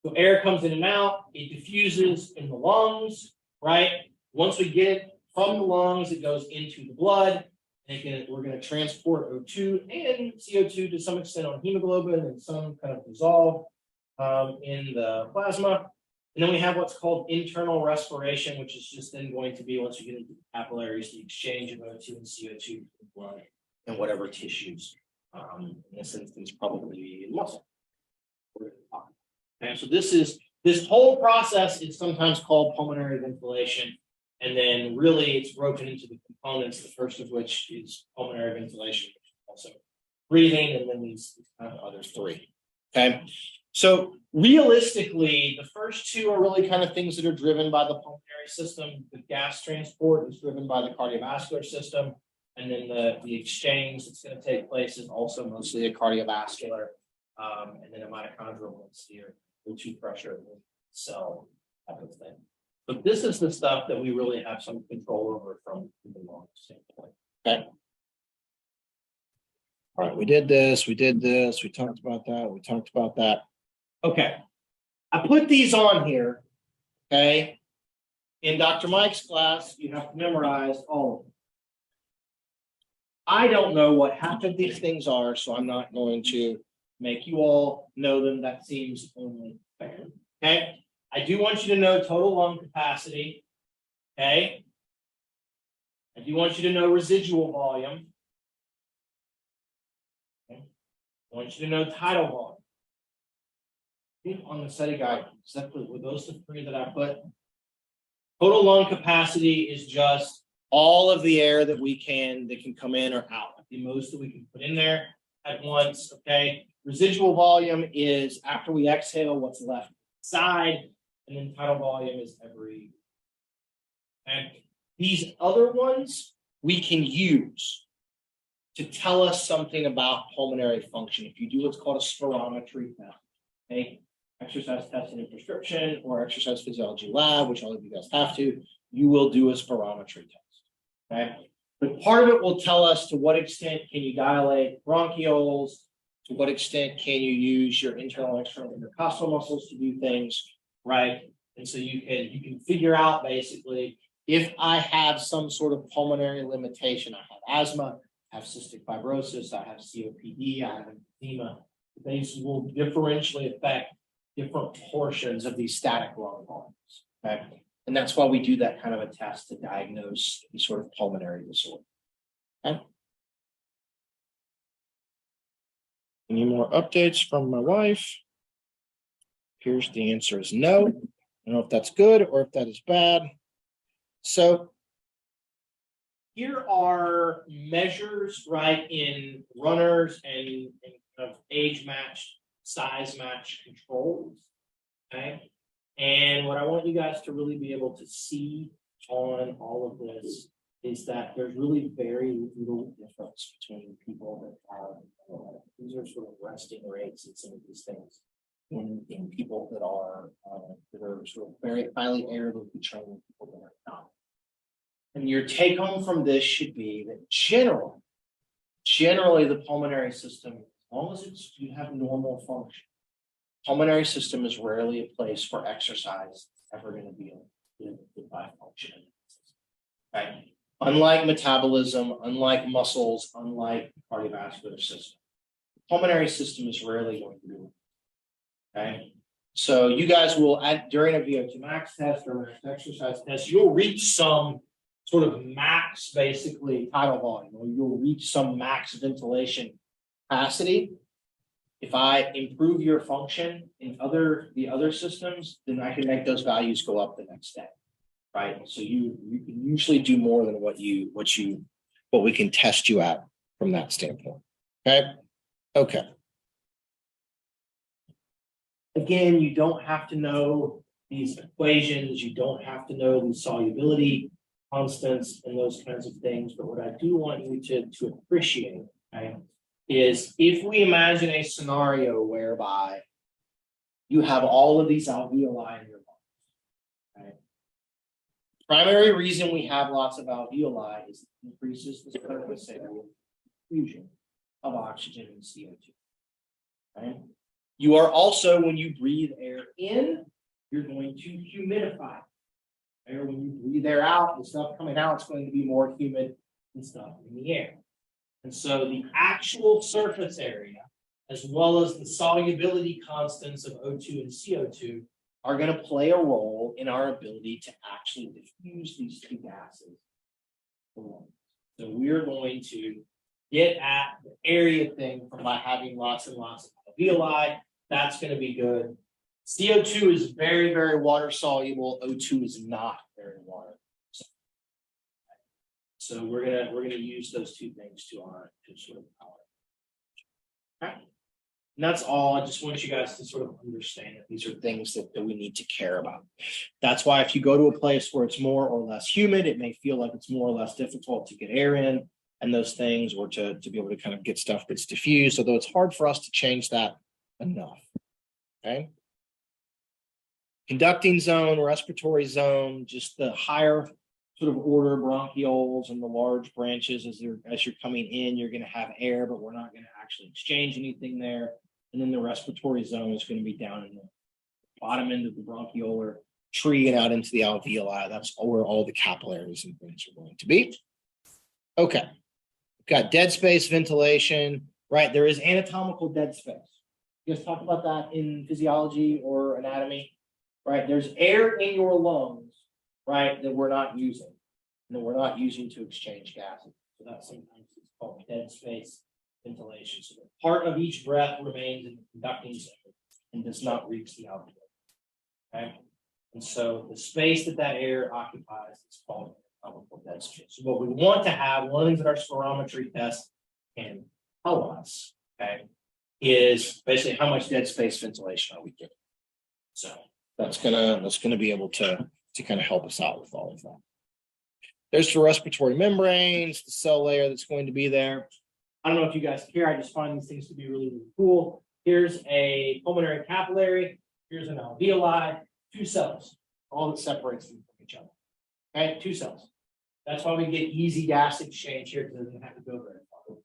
So air comes in and out, it diffuses in the lungs, right? Once we get it from the lungs, it goes into the blood. And we're going to transport O2 and CO2 to some extent on hemoglobin and some kind of dissolve in the plasma. And then we have what's called internal respiration, which is just then going to be, once you get into the capillaries, the exchange of O2 and CO2 in the blood and whatever tissues. In this instance, probably muscle. Okay, so this is This whole process is sometimes called pulmonary ventilation. And then really it's broken into the components, the first of which is pulmonary ventilation, also breathing, and then these kind of other three. Okay. So realistically, the first two are really kind of things that are driven by the pulmonary system. The gas transport is driven by the cardiovascular system. And then the exchange that's going to take place is also mostly a cardiovascular, and then a mitochondrial one here, O2 pressure, cell type of thing. But this is the stuff that we really have some control over from the long standpoint. Okay. All right, we did this, we talked about that, Okay. I put these on here. Okay. In Dr. Mike's class, you have to memorize all of them. I don't know what half of these things are, so I'm not going to make you all know them. That seems only fair. Okay. I do want you to know total lung capacity. Okay. I do want you to know residual volume. Okay. I want you to know tidal volume. On the study guide, exactly were those the three that I put? Total lung capacity is just all of the air that can come in or out, the most that we can put in there at once. Okay. Residual volume is after we exhale, what's left inside, and then tidal volume is every. And these other ones we can use to tell us something about pulmonary function. If you do what's called a spirometry test, okay, exercise testing and prescription or exercise physiology lab, which all of you guys have to, you will do a spirometry test. Okay. But part of it will tell us to what extent can you dilate bronchioles, to what extent can you use your internal and external intercostal muscles to do things, right? And so you can figure out basically if I have some sort of pulmonary limitation. I have asthma, I have cystic fibrosis, I have COPD, I have emphysema. These will differentially affect different portions of these static lung volumes. Okay. And that's why we do that kind of a test to diagnose any sort of pulmonary disorder. Okay. Any more updates from my wife? Here's the answer is no. I don't know if that's good or if that is bad. So here are measures, right, in runners and kind of age matched, size matched controls. Okay. And what I want you guys to really be able to see on all of this is that there's really very little difference between people that have, these are sort of resting rates and some of these things in people that are sort of very highly aerobically trained, people that are not. And your take home from this should be that generally the pulmonary system, as long as you have normal function, pulmonary system is rarely a place for exercise. It's ever going to be by function. Right? Unlike metabolism, unlike muscles, unlike the cardiovascular system, the pulmonary system is rarely going to do it. Okay. So you guys will, during a VO2 max test or an exercise test, you'll reach some sort of max, basically, tidal volume, or you'll reach some max ventilation capacity. If I improve your function in the other systems, then I can make those values go up the next day, right? So you can usually do more than what we can test you at from that standpoint. Okay. Again, you don't have to know these equations. You don't have to know the solubility constants and those kinds of things. But what I do want you to appreciate, okay, is if we imagine a scenario whereby you have all of these alveoli in your lungs. Okay? Primary reason we have lots of alveoli is it increases the surface area of diffusion of oxygen and CO2. Okay? You are also, when you breathe air in, you're going to humidify. Okay? When you breathe air out, the stuff coming out is going to be more humid than stuff in the air. And so the actual surface area, as well as the solubility constants of O2 and CO2, are going to play a role in our ability to actually diffuse these two gases. So we're going to get at the area thing by having lots and lots of alveoli. That's going to be good. CO2 is very, very water soluble. O2 is not very water. So we're gonna use those two things to sort of power. Okay. And that's all. I just want you guys to sort of understand that these are things that we need to care about. That's why if you go to a place where it's more or less humid, it may feel like it's more or less difficult to get air in and those things, or to be able to kind of get stuff that's diffused, although it's hard for us to change that enough. Okay. Conducting zone, respiratory zone, just the higher sort of order bronchioles and the large branches as you're coming in, you're going to have air, but we're not going to actually exchange anything there. And then the respiratory zone is going to be down in the bottom end of the bronchiolar tree and out into the alveoli. That's where all the capillaries and things are going to be. Okay. We've got dead space ventilation, right? There is anatomical dead space. You guys talk about that in physiology or anatomy, right? There's air in your lungs, right, that we're not using, and that we're not using to exchange gases. So that's sometimes it's called dead space ventilation. So part of each breath remains in the conducting zone and does not reach the alveoli. Okay, and so the space that air occupies is called anatomical dead space. So what we want to have, one of the things that our spirometry test can tell us, okay, is basically how much dead space ventilation are we getting. So that's gonna be able to kind of help us out with all of that. There's the respiratory membranes, the cell layer that's going to be there. I don't know if you guys care. I just find these things to be really, really cool. Here's a pulmonary capillary. Here's an alveoli, 2 cells, all that separates them from each other. Okay, 2 cells. That's why we get easy gas exchange here, because it doesn't have to go very far.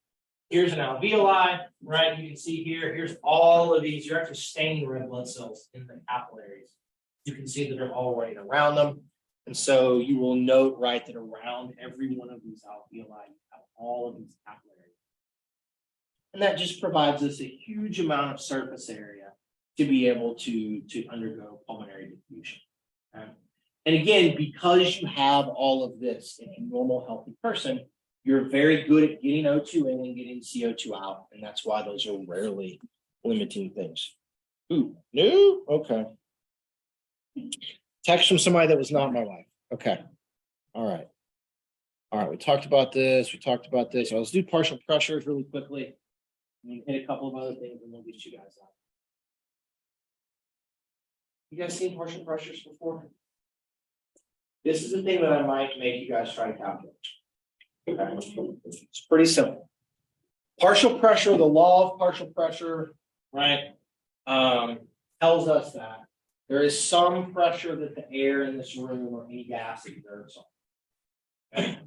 Here's an alveoli, right? You can see here, here's all of these. You're actually staining red blood cells in the capillaries. You can see that they're all right around them. And so you will note, right, that around every one of these alveoli, you have all of these capillaries. And that just provides us a huge amount of surface area to be able to undergo pulmonary diffusion. Okay? And again, because you have all of this in a normal, healthy person, you're very good at getting O2 in and getting CO2 out. And that's why those are rarely limiting things. Ooh, no? Okay. Text from somebody that was not my wife. Okay. All right. All right. We talked about this. So let's do partial pressures really quickly. And hit a couple of other things and we'll get you guys out. You guys seen partial pressures before? This is the thing that I might make you guys try to calculate. Okay. It's pretty simple. Partial pressure, the law of partial pressure, right, tells us that there is some pressure that the air in this room or any gas exerts on. Okay?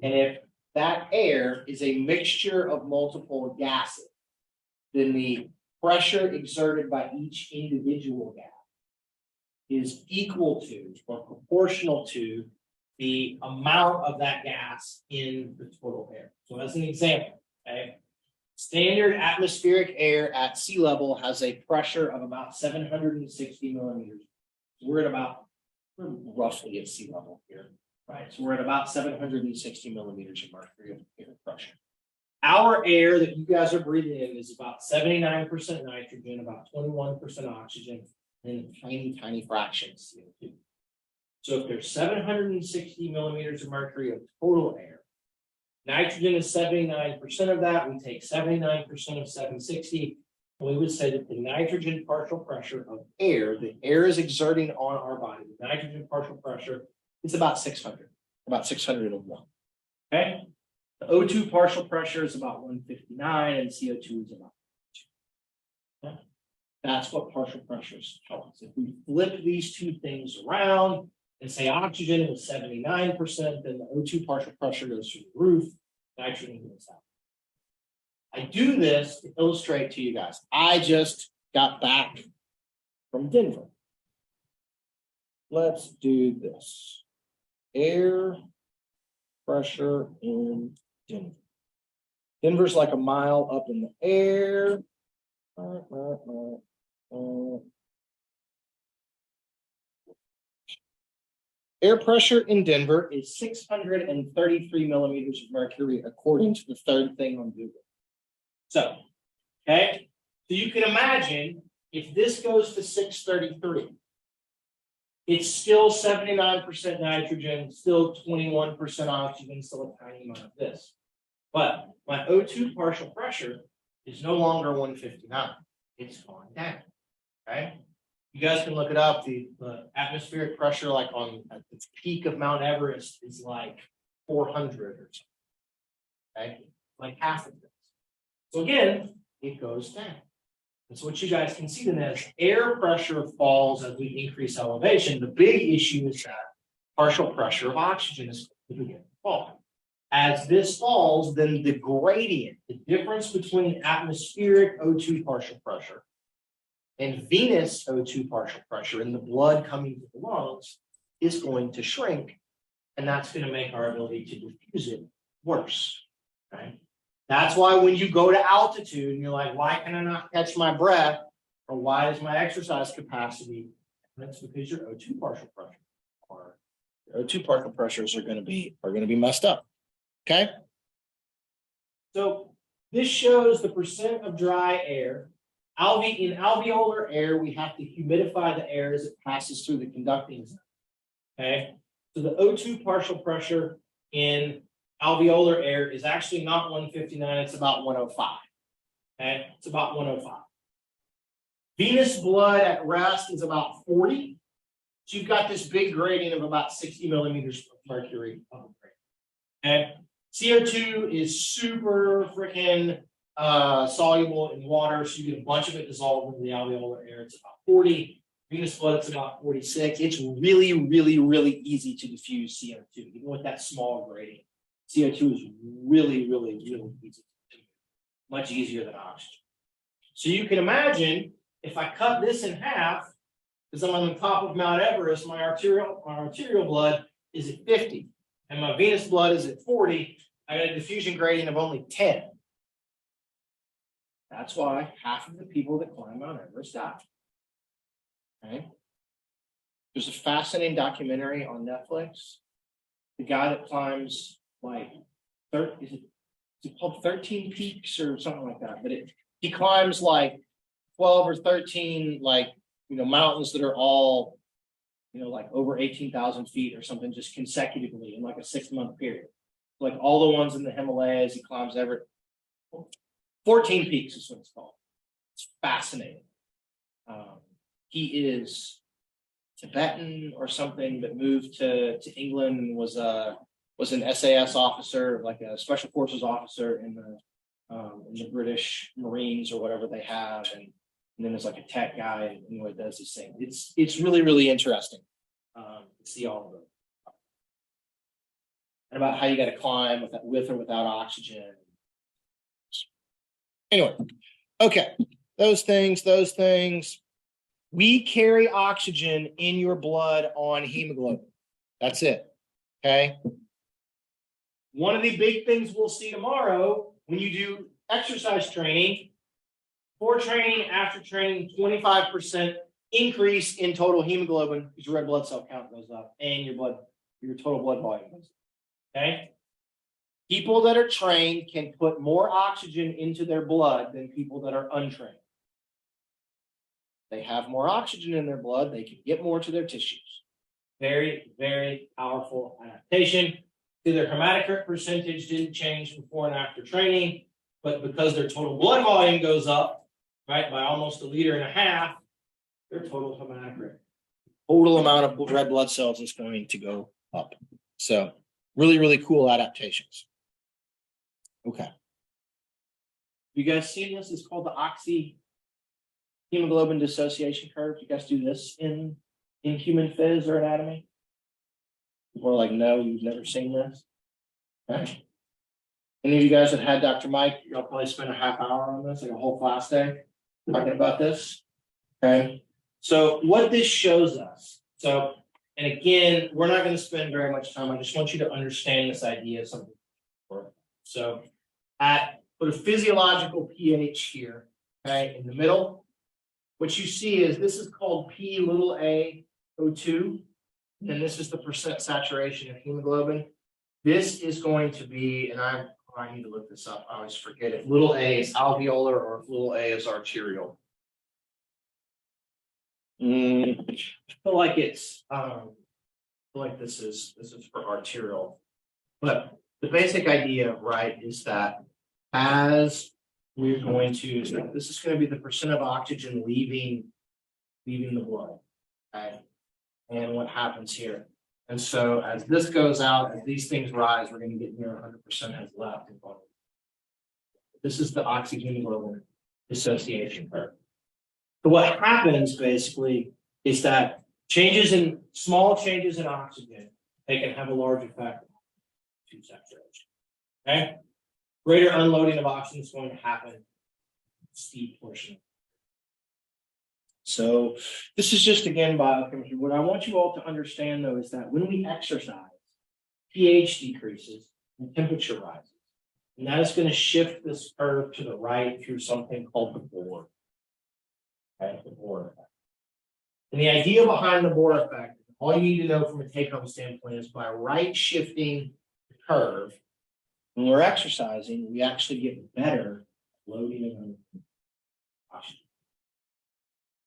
And if that air is a mixture of multiple gases, then the pressure exerted by each individual gas is equal to or proportional to the amount of that gas in the total air. So as an example, okay, standard atmospheric air at sea level has a pressure of about 760 millimeters. So we're roughly at sea level here, right? So we're at about 760 millimeters of mercury of air pressure. Our air that you guys are breathing in is about 79% nitrogen, about 21% oxygen, and a tiny, tiny fraction of CO2. So if there's 760 millimeters of mercury of total air, nitrogen is 79% of that. We take 79% of 760, and we would say that the nitrogen partial pressure of air, the air is exerting on our body, the nitrogen partial pressure is about 600, about 601. Okay? The O2 partial pressure is about 159, and CO2 is about 2. Okay? That's what partial pressures tell us. If we flip these two things around and say oxygen was 79%, then the O2 partial pressure goes through the roof, nitrogen goes out. I do this to illustrate to you guys. I just got back from Denver. Let's do this. Air pressure in Denver. Denver's like a mile up in the air. Air pressure in Denver is 633 millimeters of mercury, according to the third thing on Google. So, okay, so you can imagine if this goes to 633, it's still 79% nitrogen, still 21% oxygen, still a tiny amount of this. But my O2 partial pressure is no longer 159. It's gone down. Okay. You guys can look it up. The atmospheric pressure, like at the peak of Mount Everest, is like 400 or something. Okay, like half of this. So again, it goes down. And so what you guys can see then as air pressure falls as we increase elevation, the big issue is that partial pressure of oxygen is going to begin to fall. As this falls, then the gradient, the difference between atmospheric O2 partial pressure and venous O2 partial pressure in the blood coming to the lungs is going to shrink. And that's going to make our ability to diffuse it worse. Okay? That's why when you go to altitude and you're like, why can I not catch my breath? Or why is my exercise capacity? That's because your O2 partial pressure or your O2 partial pressures are going to be messed up. Okay. So this shows the percent of dry air. In alveolar air, we have to humidify the air as it passes through the conducting zone. Okay. So the O2 partial pressure in alveolar air is actually not 159, it's about 105. Okay, it's about 105. Venous blood at rest is about 40. So you've got this big gradient of about 60 millimeters of mercury. Okay, CO2 is super freaking soluble in water, so you get a bunch of it dissolved into the alveolar air. It's about 40. Venous blood, it's about 46. It's really, really, really easy to diffuse CO2, even with that small gradient. CO2 is really, really, really easy to do, much easier than oxygen. So you can imagine if I cut this in half, because I'm on the top of Mount Everest, my arterial blood is at 50, and my venous blood is at 40. I got a diffusion gradient of only 10. That's why half of the people that climb Mount Everest die. Okay. There's a fascinating documentary on Netflix. The guy that climbs like is it called 13 Peaks or something like that? But he climbs like 12 or 13 mountains that are all like over 18,000 feet or something, just consecutively in like a 6-month period. Like all the ones in the Himalayas, he climbs 14 Peaks is what it's called. It's fascinating. He is Tibetan or something that moved to England and was an SAS officer, like a special forces officer in the British Marines or whatever they have, and then there's like a tech guy and anyway does this thing. It's really, really interesting to see all of them. And about how you got to climb with or without oxygen. Anyway, okay, those things. We carry oxygen in your blood on hemoglobin. That's it. Okay. One of the big things we'll see tomorrow when you do exercise training, before training, after training, 25% increase in total hemoglobin because your red blood cell count goes up and your total blood volume goes up. Okay. People that are trained can put more oxygen into their blood than people that are untrained. They have more oxygen in their blood, they can get more to their tissues. Very, very powerful adaptation. Their hematocrit percentage didn't change before and after training, but because their total blood volume goes up, right, by almost 1.5 liters, their total hematocrit, total amount of red blood cells is going to go up. So really, really cool adaptations. Okay. You guys seen this? It's called the hemoglobin dissociation curve. You guys do this in human phys or anatomy? People are like, no, you've never seen this. Okay. Any of you guys that had Dr. Mike, y'all probably spent a half hour on this, like a whole class day, talking about this. Okay. So what this shows us. So, and again, we're not going to spend very much time. I just want you to understand this idea of something. So put a physiological pH here, okay, in the middle. What you see is this is called P(a) O2, and this is the percent saturation of hemoglobin. This is going to be, and I need to look this up. I always forget if a is alveolar or if a is arterial. I feel like it's, I feel like this is for arterial. But the basic idea, right, is that as we're going to, this is going to be the percent of oxygen leaving the blood. Okay. And what happens here. And so as this goes out, as these things rise, we're going to get near 100% has left. This is the oxygen hemoglobin dissociation curve. So what happens basically is that small changes in oxygen, they can have a large effect on tube saturation. Okay? Greater unloading of oxygen is going to happen. Steep portion. So this is just again biochemistry. What I want you all to understand though is that when we exercise, pH decreases and temperature rises. And that is going to shift this curve to the right through something called the Bohr. Okay, the Bohr effect. And the idea behind the Bohr effect, all you need to know from a take-home standpoint is by right shifting the curve, when we're exercising, we actually get better loading of oxygen.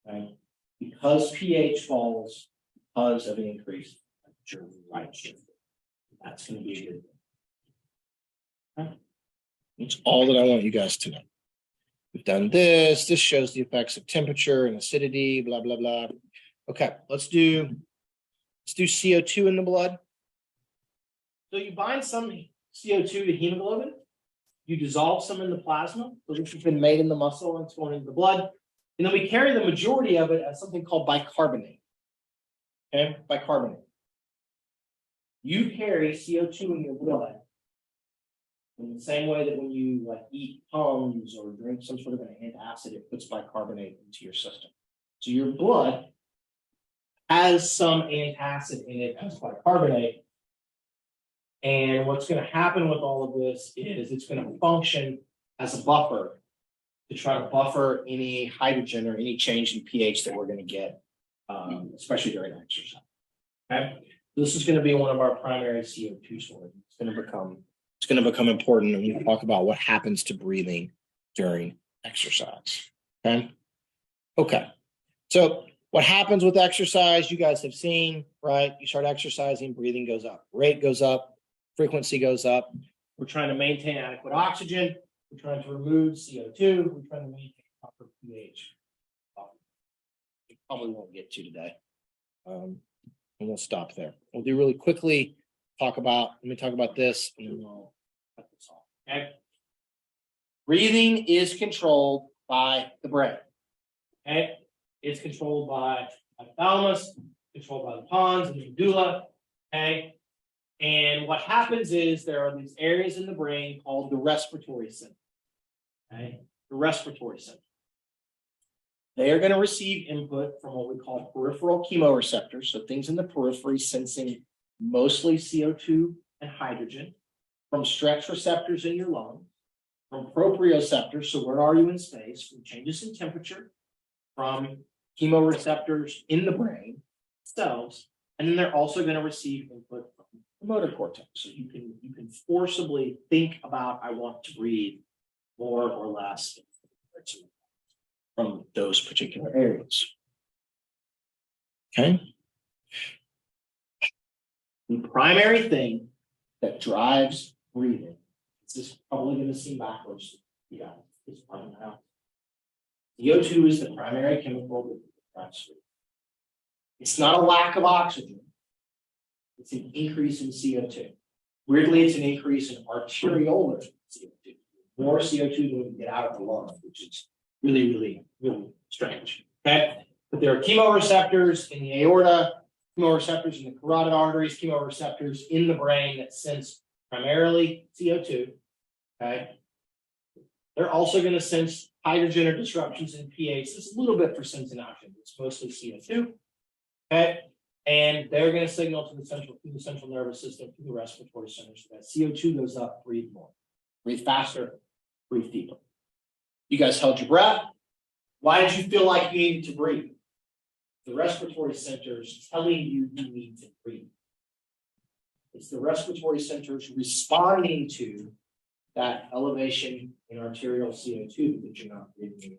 Okay? Because pH falls because of an increase in temperature, right shift. That's going to be a good thing. Okay? That's all that I want you guys to know. We've done this. This shows the effects of temperature and acidity, blah, blah, blah. Okay, let's do CO2 in the blood. So you bind some CO2 to hemoglobin. You dissolve some in the plasma. So this has been made in the muscle and it's going into the blood. And then we carry the majority of it as something called bicarbonate. Okay, bicarbonate. You carry CO2 in your blood in the same way that when you eat Tums or drink some sort of an antacid, it puts bicarbonate into your system. So your blood has some antacid in it as bicarbonate. And what's going to happen with all of this is it's going to function as a buffer to try to buffer any hydrogen or any change in pH that we're going to get, especially during exercise. Okay, this is going to be one of our primary CO2 sources. It's going to become important when we talk about what happens to breathing during exercise. Okay. So what happens with exercise? You guys have seen, right? You start exercising, breathing goes up, rate goes up, frequency goes up. We're trying to maintain adequate oxygen. We're trying to remove CO2. We're trying to maintain proper pH. We probably won't get to today. And we'll stop there. We'll do really quickly. Let me talk about this and then we'll cut this off. Okay. Breathing is controlled by the brain. Okay. It's controlled by the thalamus, controlled by the pons and the medulla. Okay. And what happens is there are these areas in the brain called the respiratory center. Okay. The respiratory center. They are going to receive input from what we call peripheral chemoreceptors. So things in the periphery sensing mostly CO2 and hydrogen, from stretch receptors in your lungs, from proprioceptors, so where are you in space, from changes in temperature, from chemoreceptors in the brain cells, and then they're also going to receive input from the motor cortex. So you can forcibly think about, I want to breathe more or less from those particular areas. Okay. The primary thing that drives breathing, this is probably going to seem backwards. Yeah, it's fine now. CO2 is the primary chemical that drives breathing. It's not a lack of oxygen. It's an increase in CO2. Weirdly, it's an increase in arteriolar CO2. More CO2 than we can get out of the lung, which is really, really, really strange. Okay, but there are chemoreceptors in the aorta, chemoreceptors in the carotid arteries, chemoreceptors in the brain that sense primarily CO2. Okay, they're also going to sense hydrogen or disruptions in pH. This is a little bit for sensing oxygen. It's mostly CO2. Okay, and they're going to signal to the central nervous system, to the respiratory center, so that CO2 goes up, breathe more, breathe faster, breathe deeper. You guys held your breath. Why did you feel like you needed to breathe? The respiratory centers telling you need to breathe. It's the respiratory centers responding to that elevation in arterial CO2 that you're not breathing.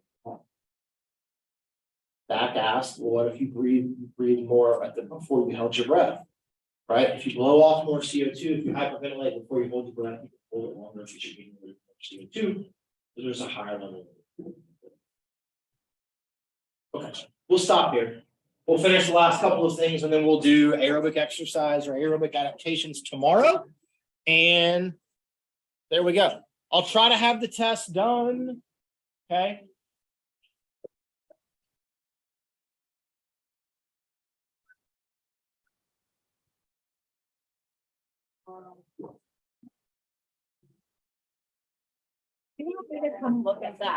Back asked, well, what if you breathe more before you held your breath? Right? If you blow off more CO2, if you hyperventilate before you hold your breath, you can hold it longer if you should be more CO2. So there's a higher level. Okay, we'll stop here. We'll finish the last couple of things and then we'll do aerobic exercise or aerobic adaptations tomorrow. And there we go. I'll try to have the test done. Okay. Come look at that.